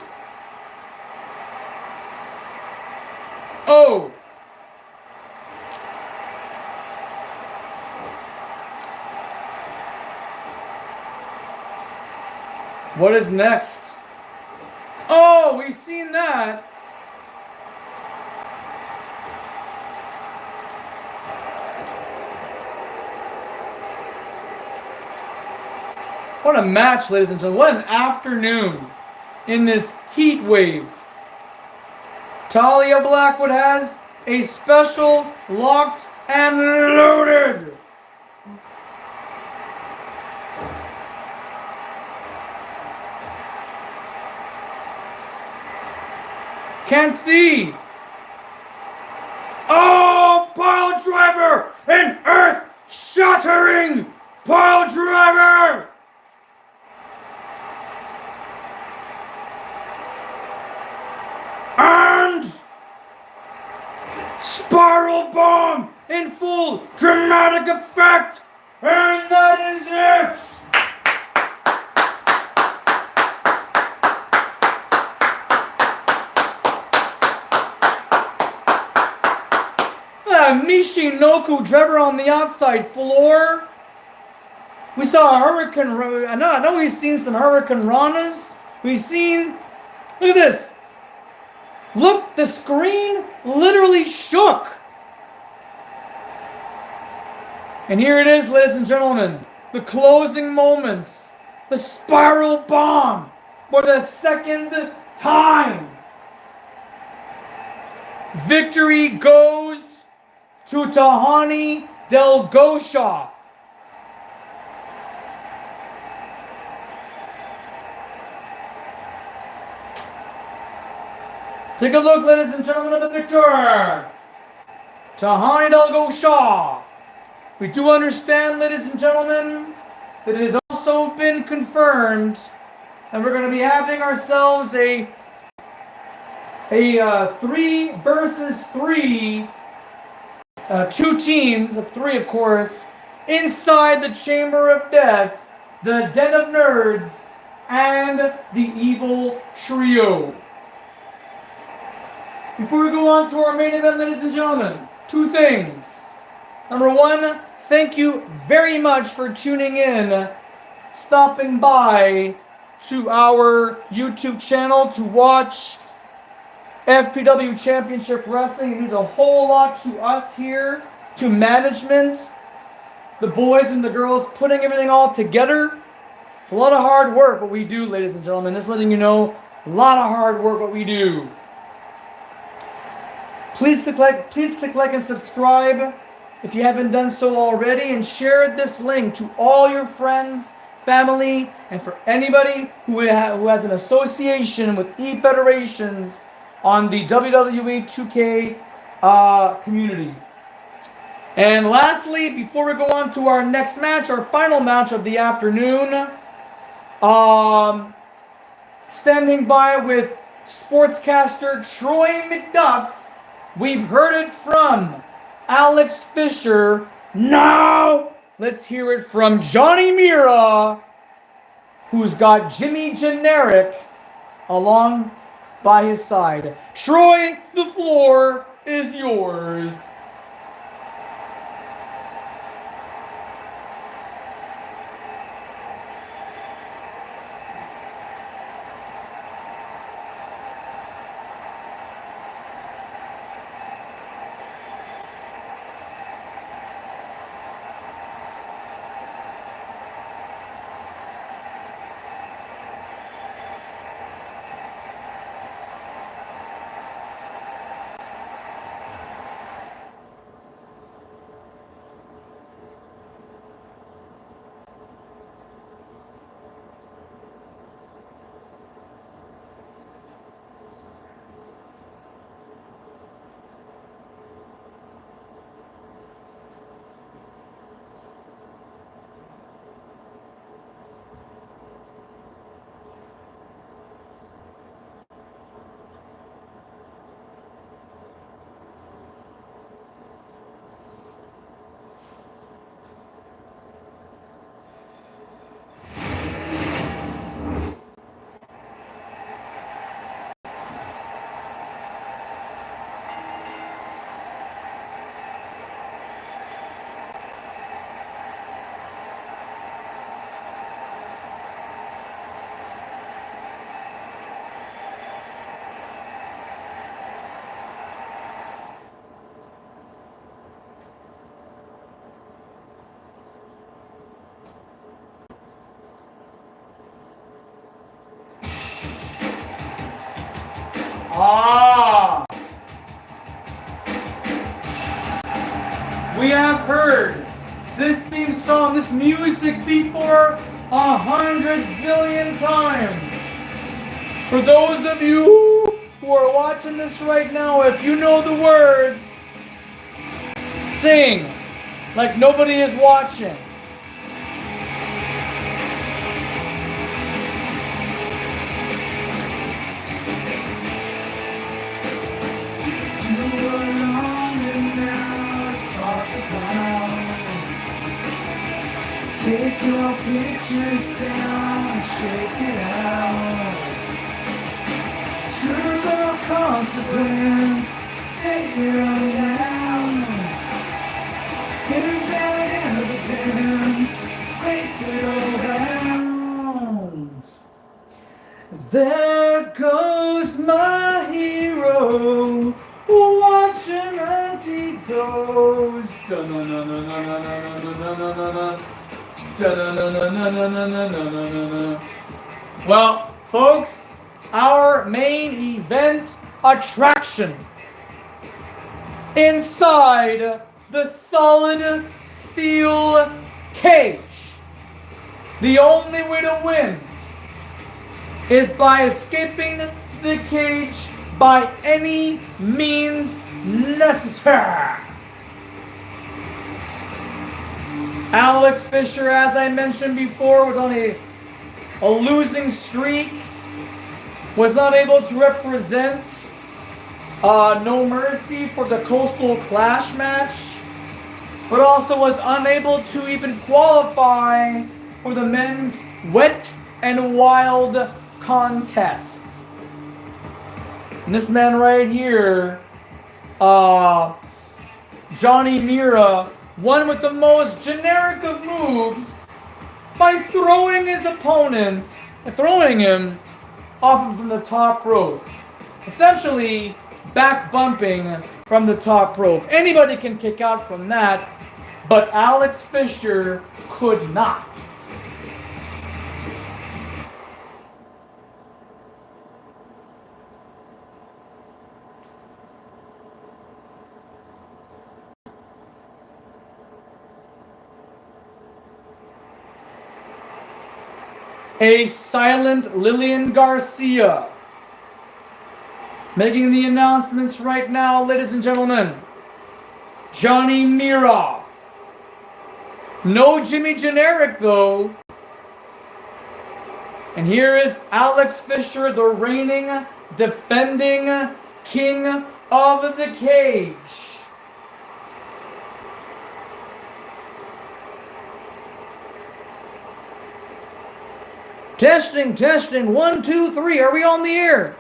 Oh! What is next? Oh, we've seen that. What a match, ladies and gentlemen. What an afternoon in this heat wave. Talia Blackwood has a special locked and loaded. Can't see. Oh, pile driver! An earth-shattering pile driver! And spiral bomb in full dramatic effect! And that is it! Michinoku driver on the outside floor. We saw a Hurricane. I know we've seen some Hurricane Ranas. We've seen. Look at this. Look, the screen literally shook. And here it is, ladies and gentlemen. The closing moments. The spiral bomb for the second time. Victory goes to Tahani Del Gosha. Take a look, ladies and gentlemen, of the victor, Tahani Del Gosha. We do understand, ladies and gentlemen, that it has also been confirmed that we're going to be having ourselves a 3 versus 3. 2 teams of 3, of course, inside the Chamber of Death, the Den of Nerds, and the Evil Trio. Before we go on to our main event, ladies and gentlemen, 2 things. Number 1, thank you very much for tuning in, stopping by to our YouTube channel to watch FPW Championship Wrestling. It means a whole lot to us here, to management, the boys and the girls putting everything all together. It's a lot of hard work what we do, ladies and gentlemen. Just letting you know, a lot of hard work what we do. Please click like and subscribe if you haven't done so already, and share this link to all your friends, family, and for anybody who has an association with E-Federations on the WWE 2K community. And lastly, before we go on to our next match, our final match of the afternoon, standing by with sportscaster Troy McDuff, we've heard it from Alex Fisher. Now, let's hear it from Johnny Mira, who's got Jimmy Generic along by his side. Troy, the floor is yours. Ah! We have heard this theme song, this music before 100 zillion times. For those of you who are watching this right now, if you know the words, sing like nobody is watching. Take your pictures down, shake it out. Truth or consequence, take it all down. There's that evidence, place it all down. There goes my hero, watching as he goes. Well, folks, our main event attraction inside the solid steel cage. The only way to win is by escaping the cage by any means necessary. Alex Fisher, as I mentioned before, was on a losing streak, was not able to represent No Mercy for the Coastal Clash match, but also was unable to even qualify for the men's Wet and Wild contest. And this man right here, Johnny Mira, won with the most generic of moves by throwing his opponent, throwing him off from the top rope. Essentially, back bumping from the top rope. Anybody can kick out from that, but Alex Fisher could not. A silent Lillian Garcia making the announcements right now, ladies and gentlemen. Johnny Mira. No Jimmy Generic though. And here is Alex Fisher, the reigning, defending king of the cage. Testing, testing, 1, 2, 3. Are we on the air?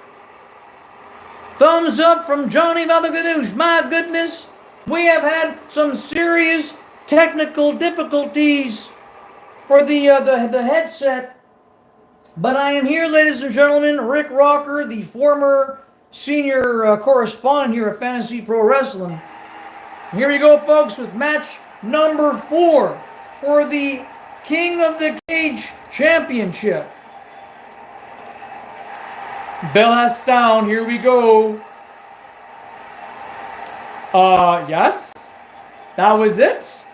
Thumbs up from Johnny Valagadush. My goodness, we have had some serious technical difficulties for the headset. But I am here, ladies and gentlemen. Rick Rocker, the former senior correspondent here at Fantasy Pro Wrestling. Here we go, folks, with match number 4 for the King of the Cage Championship. Bell has sound. Here we go. Yes. That was it.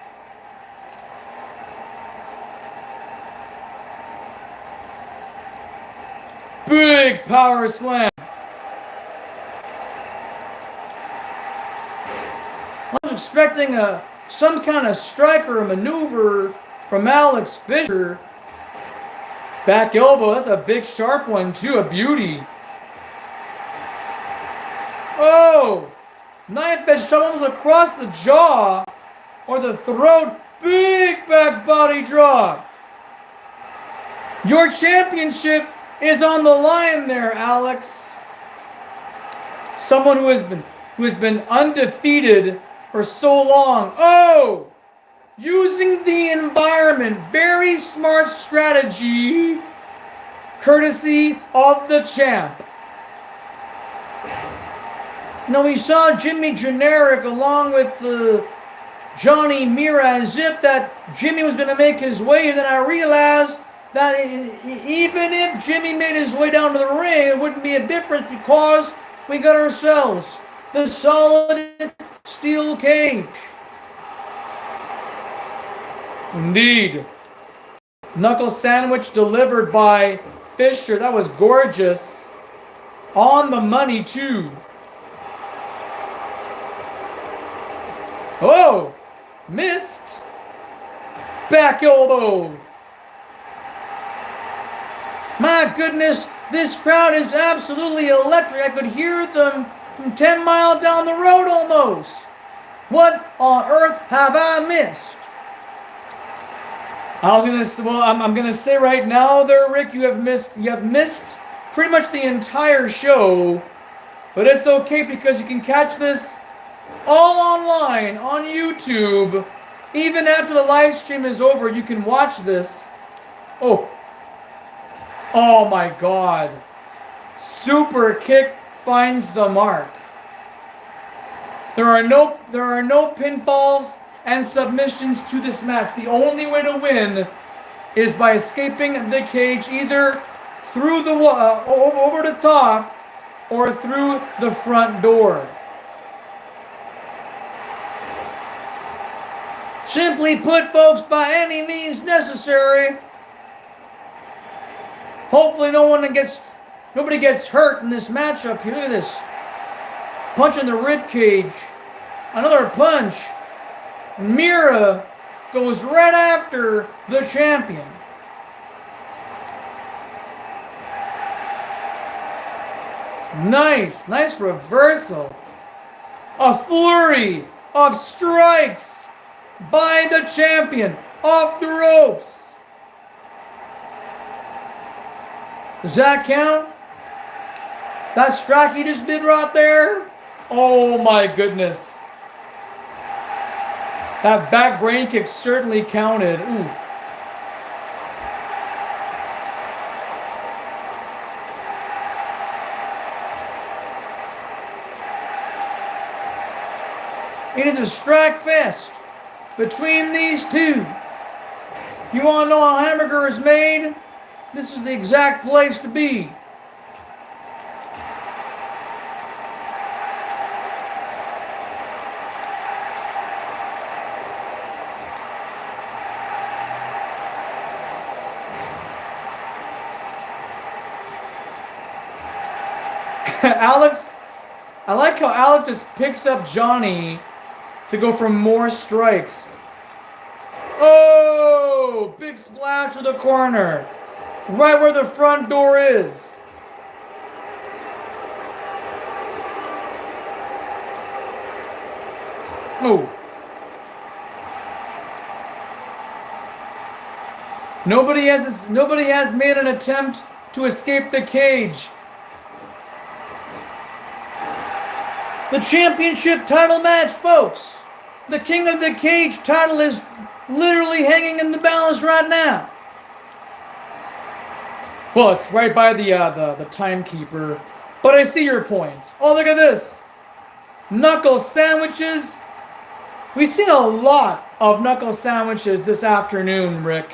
Big power slam. I was expecting some kind of strike or a maneuver from Alex Fisher. Back elbow, that's a big sharp one too, a beauty. Oh! Knife edge shot almost across the jaw or the throat. Big back body drop. Your championship is on the line there, Alex. Someone who has been undefeated for so long. Oh! Using the environment, very smart strategy, courtesy of the champ. Now we saw Jimmy Generic along with Johnny Mira and Zip that Jimmy was going to make his way, and then I realized that even if Jimmy made his way down to the ring, it wouldn't be a difference because we got ourselves the solid steel cage. Indeed. Knuckle sandwich delivered by Fisher. That was gorgeous. On the money, too. Oh! Missed. Back elbow. My goodness, this crowd is absolutely electric. I could hear them from 10 miles down the road almost. What on earth have I missed? I'm gonna say right now there, Rick, you have missed pretty much the entire show, but it's okay because you can catch this all online on YouTube. Even after the live stream is over, you can watch this. Oh my God. Super kick finds the mark. There are no pinfalls and submissions to this match. The only way to win is by escaping the cage either through the over the top or through the front door. Simply put, folks, by any means necessary. Hopefully nobody gets hurt in this matchup here. Look at this. Punch in the rib cage. Another punch. Mira goes right after the champion. Nice reversal. A flurry of strikes by the champion off the ropes. Does that count? That strike he just did right there? Oh my goodness. That back brain kick certainly counted. Ooh. It is a strike fest between these two. If you want to know how a hamburger is made, this is the exact place to be. Alex, I like how Alex just picks up Johnny to go for more strikes. Oh, big splash to the corner. Right where the front door is. Oh. Nobody has made an attempt to escape the cage. The championship title match, folks. The King of the Cage title is literally hanging in the balance right now. Well, it's right by the timekeeper. But I see your point. Oh, look at this. Knuckle sandwiches. We've seen a lot of knuckle sandwiches this afternoon, Rick.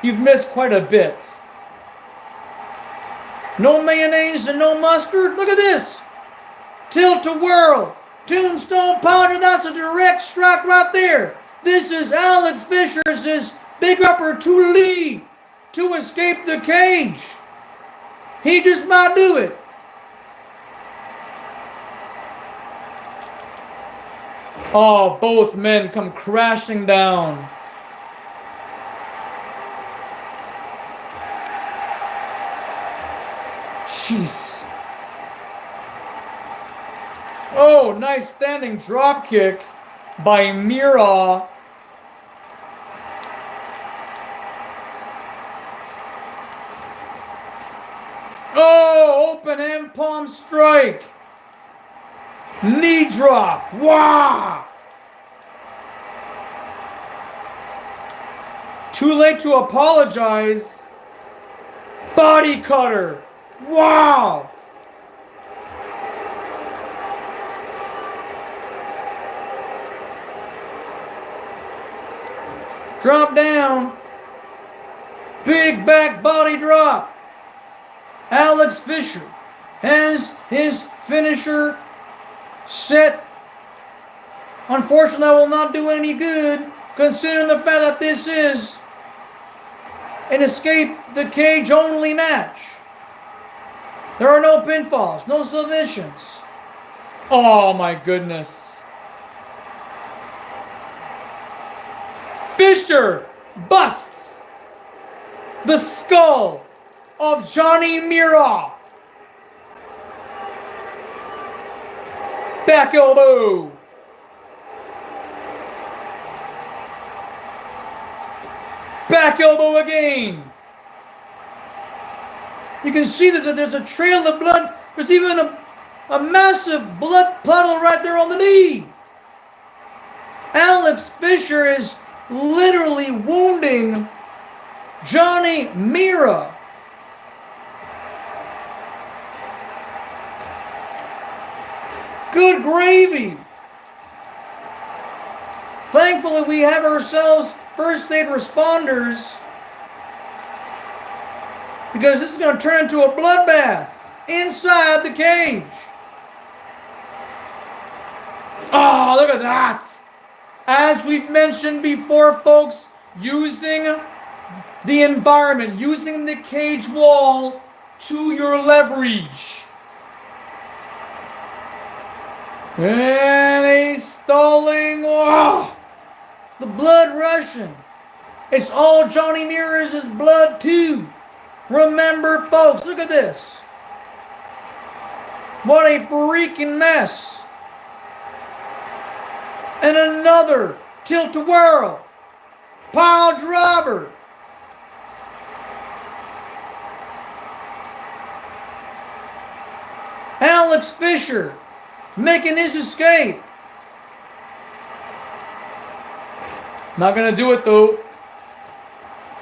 You've missed quite a bit. No mayonnaise and no mustard. Look at this. Tilt-a-whirl. Tombstone Pounder. That's a direct strike right there. This is Alex Fisher's big opportunity to escape the cage. He just might do it. Oh, both men come crashing down. Jeez. Oh, nice standing drop kick by Mira. Oh, open hand palm strike. Knee drop. Wow. Too late to apologize. Body cutter. Wow. Drop down. Big back body drop. Alex Fisher has his finisher set. Unfortunately, that will not do any good, considering the fact that this is an escape the cage only match. There are no pinfalls, no submissions. Oh my goodness. Fisher busts the skull of Johnny Mira. Back elbow. Back elbow again. You can see that there's a trail of blood. There's even a massive blood puddle right there on the knee. Alex Fisher is literally wounding Johnny Mira. Good gravy. Thankfully, we have ourselves first aid responders, because this is going to turn into a bloodbath inside the cage. Oh, look at that. As we've mentioned before, folks, using the environment, using the cage wall to your leverage. And he's stalling. Oh, the blood rushing. It's all Johnny Mira's blood too. Remember, folks, look at this. What a freaking mess. And another tilt-a-whirl. Pile driver. Alex Fisher making his escape. Not going to do it though.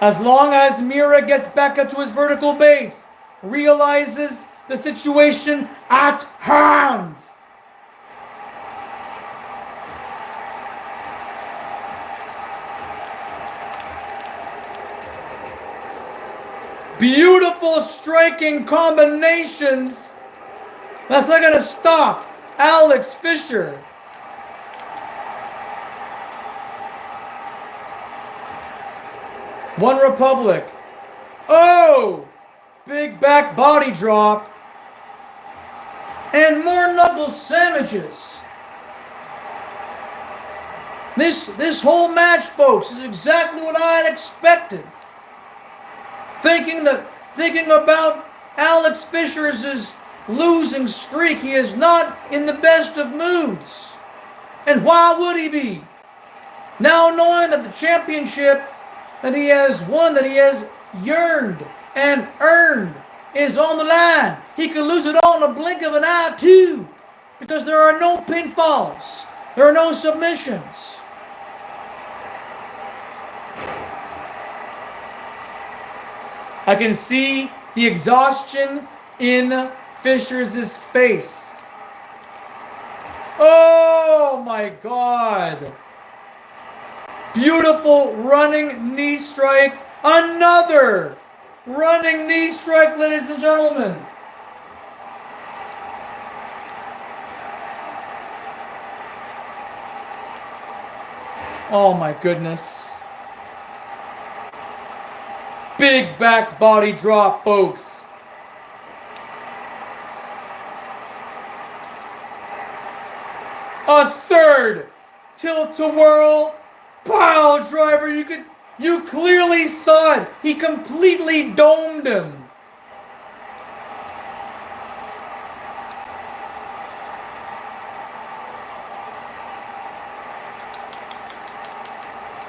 As long as Mira gets back up to his vertical base, realizes the situation at hand. Beautiful striking combinations. That's not going to stop Alex Fisher. One Republic. Oh! Big back body drop. And more knuckle sandwiches. This whole match, folks, is exactly what I had expected. Thinking about Alex Fisher's losing streak, he is not in the best of moods. And why would he be? Now knowing that the championship that he has won, that he has yearned and earned, is on the line. He could lose it all in a blink of an eye too, because there are no pinfalls. There are no submissions. I can see the exhaustion in Fisher's face. Oh my God. Beautiful running knee strike. Another running knee strike, ladies and gentlemen. Oh my goodness. Big back body drop, folks. A third tilt-a-whirl pile driver. You clearly saw it. He completely domed him.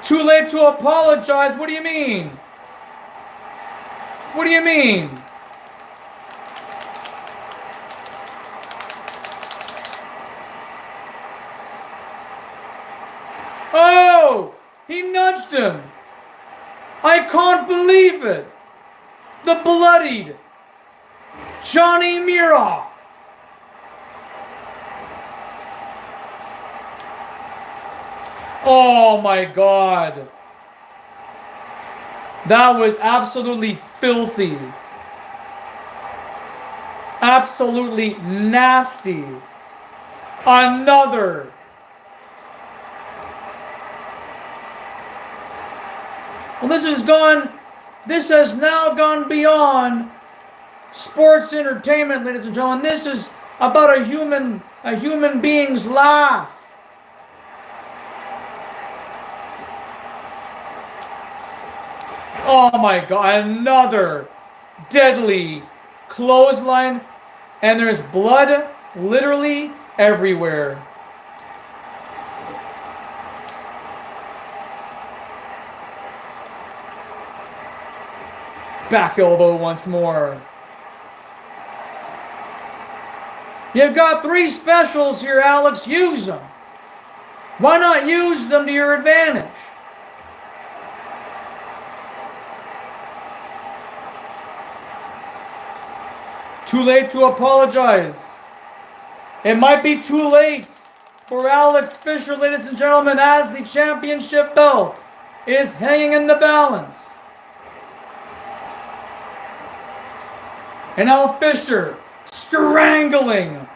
Too late to apologize. What do you mean? What do you mean? Oh! He nudged him. I can't believe it. The bloodied Johnny Mira. Oh my God. That was absolutely filthy. Absolutely nasty. Another. Well, this has now gone beyond sports entertainment, ladies and gentlemen. This is about a human being's life. Oh my God, another deadly clothesline, and there's blood literally everywhere. Back elbow once more. You've got 3 specials here, Alex. Use them. Why not use them to your advantage? Too late to apologize. It might be too late for Alex Fisher, ladies and gentlemen, as the championship belt is hanging in the balance. And now Fisher strangling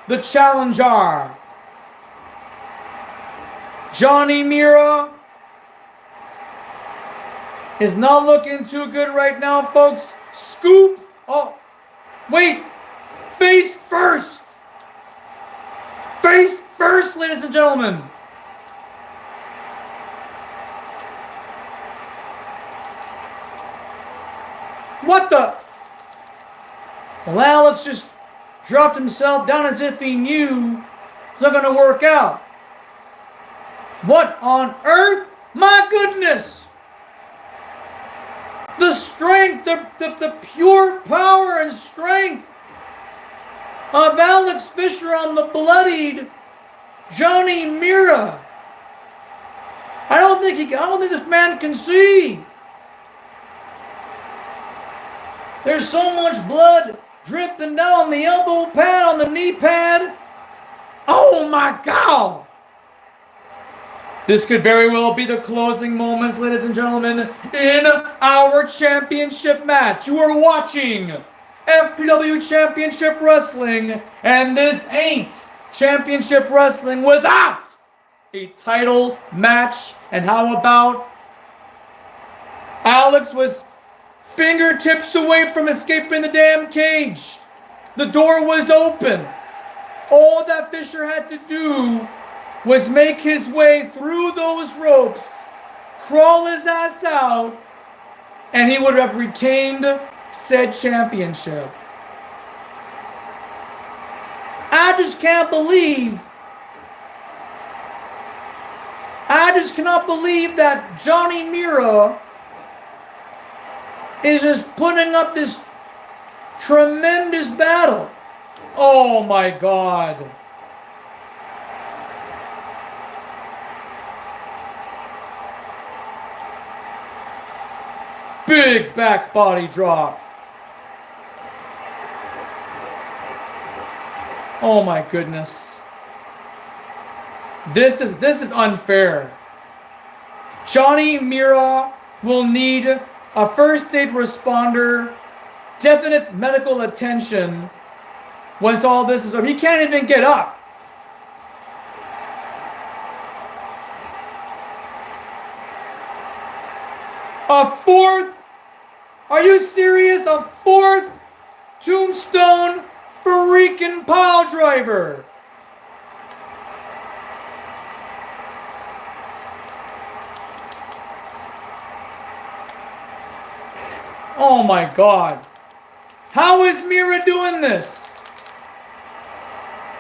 the challenger. Johnny Mira is not looking too good right now, folks. Scoop. Oh, wait. Face first. Face first, ladies and gentlemen. What the? Well, Alex just dropped himself down as if he knew it's not going to work out. What on earth? My goodness! The strength, the pure power and strength of Alex Fisher on the bloodied Johnny Mira. I don't think this man can see. There's so much blood dripping down the elbow pad, on the knee pad. Oh my God! This could very well be the closing moments, ladies and gentlemen, in our championship match. You are watching FPW Championship Wrestling, and this ain't Championship Wrestling without a title match. And how about Alex was fingertips away from escaping the damn cage. The door was open. All that Fisher had to do was make his way through those ropes, crawl his ass out, and he would have retained said championship. I just cannot believe that Johnny Mira is just putting up this tremendous battle. Oh my God. Big back body drop. Oh my goodness. This is unfair. Johnny Mira will need a first aid responder, definite medical attention once all this is over. He can't even get up. A 4th? Are you serious? A 4th tombstone freaking pile driver. Oh my God. How is Mira doing this?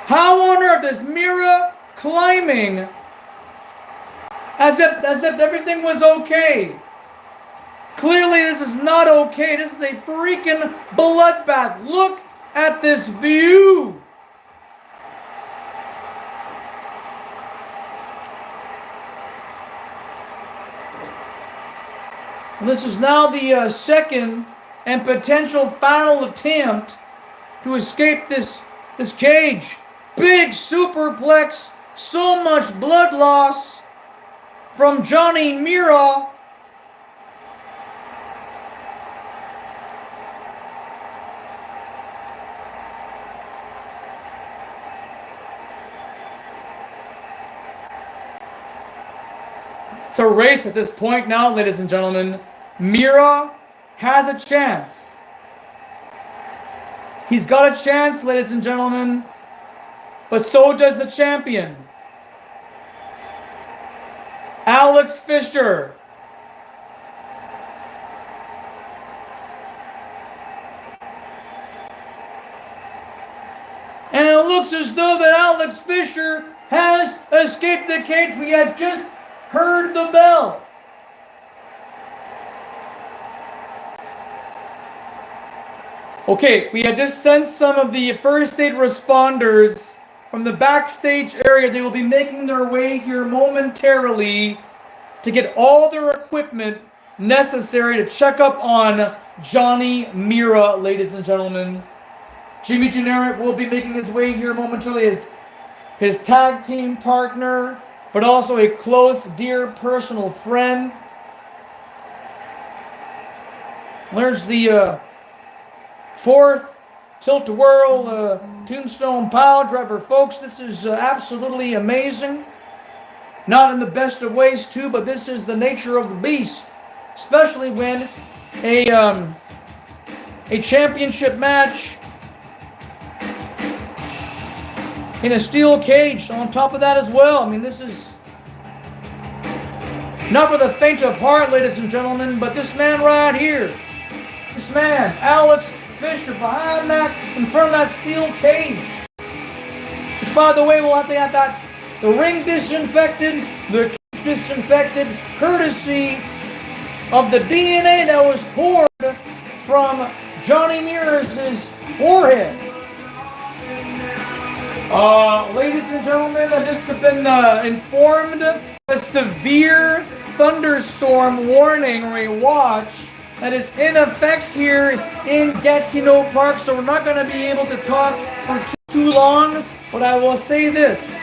How on earth is Mira climbing as if everything was okay? Clearly this is not okay. This is a freaking bloodbath. Look at this view. This is now the second and potential final attempt to escape this cage. Big superplex. So much blood loss from Johnny Mira. It's a race at this point now, ladies and gentlemen. Mira has a chance. He's got a chance, ladies and gentlemen. But so does the champion, Alex Fisher. And it looks as though that Alex Fisher has escaped the cage. We had just heard the bell. Okay, we had just sent some of the first aid responders from the backstage area. They will be making their way here momentarily to get all their equipment necessary to check up on Johnny Mira, ladies and gentlemen. Jimmy Generic will be making his way here momentarily as his tag team partner, but also a close, dear, personal friend. There's the fourth tilt-a-whirl tombstone pile driver. Folks, this is absolutely amazing. Not in the best of ways, too, but this is the nature of the beast. Especially when a championship match in a steel cage on top of that as well. I mean, this is not for the faint of heart, ladies and gentlemen, but this man right here, this man, Alex Fisher, behind that, in front of that steel cage, which, by the way, we'll have to have that, the ring disinfected, the cage disinfected, courtesy of the DNA that was poured from Johnny Mira's forehead. Ladies and gentlemen, I just have been informed a severe thunderstorm warning or a watch that is in effect here in Gatineau Park, so we're not going to be able to talk for too long, but I will say this.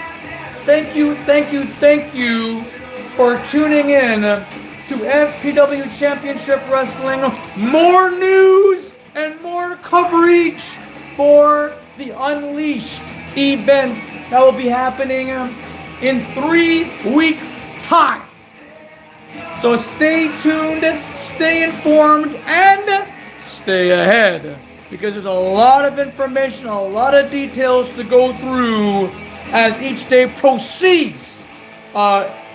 Thank you for tuning in to FPW Championship Wrestling. More news and more coverage for the Unleashed event that will be happening in 3 weeks' time. So stay tuned, stay informed, and stay ahead, because there's a lot of information, a lot of details to go through as each day proceeds.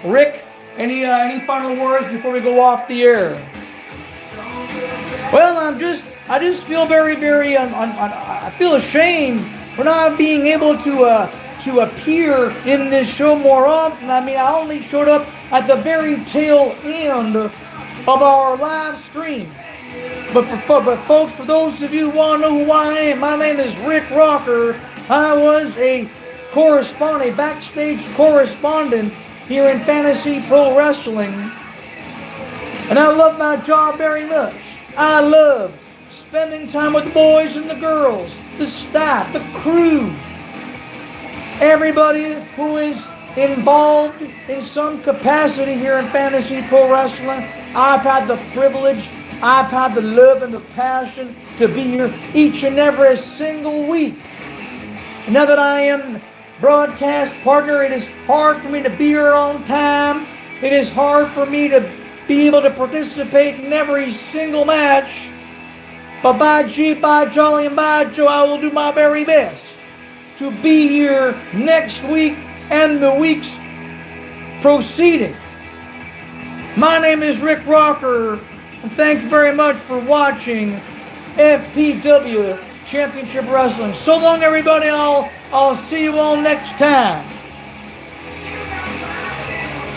Rick, any final words before we go off the air? Well, I just feel very I feel ashamed for not being able to appear in this show more often. I mean, I only showed up at the very tail end of our live stream. But folks, for those of you who want to know who I am, my name is Rick Rocker. I was a backstage correspondent here in Fantasy Pro Wrestling. And I love my job very much. I love spending time with the boys and the girls, the staff, the crew, everybody who is involved in some capacity here in Fantasy Pro Wrestling. I've had the privilege, I've had the love and the passion to be here each and every single week. And now that I am broadcast partner, it is hard for me to be here on time. It is hard for me to be able to participate in every single match. But by G, by Jolly, and by Joe, I will do my very best to be here next week and the weeks proceeding. My name is Rick Rocker, and thank you very much for watching FPW Championship Wrestling. So long, everybody. I'll see you all next time.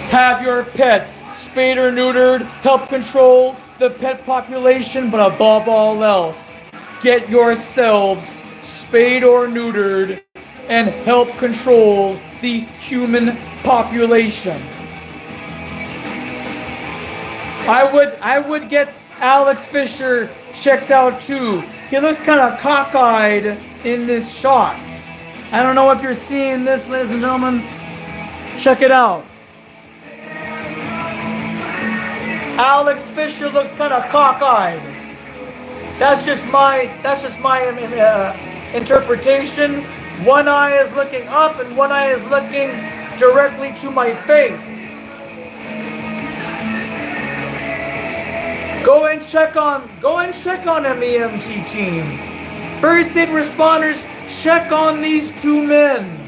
Have your pets spayed or neutered. Help control the pet population, but above all else, get yourselves spayed or neutered and help control the human population. I would get Alex Fisher checked out too. He looks kind of cockeyed in this shot. I don't know if you're seeing this, ladies and gentlemen. Check it out. Alex Fisher looks kind of cockeyed. That's just my interpretation. One eye is looking up and one eye is looking directly to my face. Go and check on MEMT team. First aid responders, check on these two men.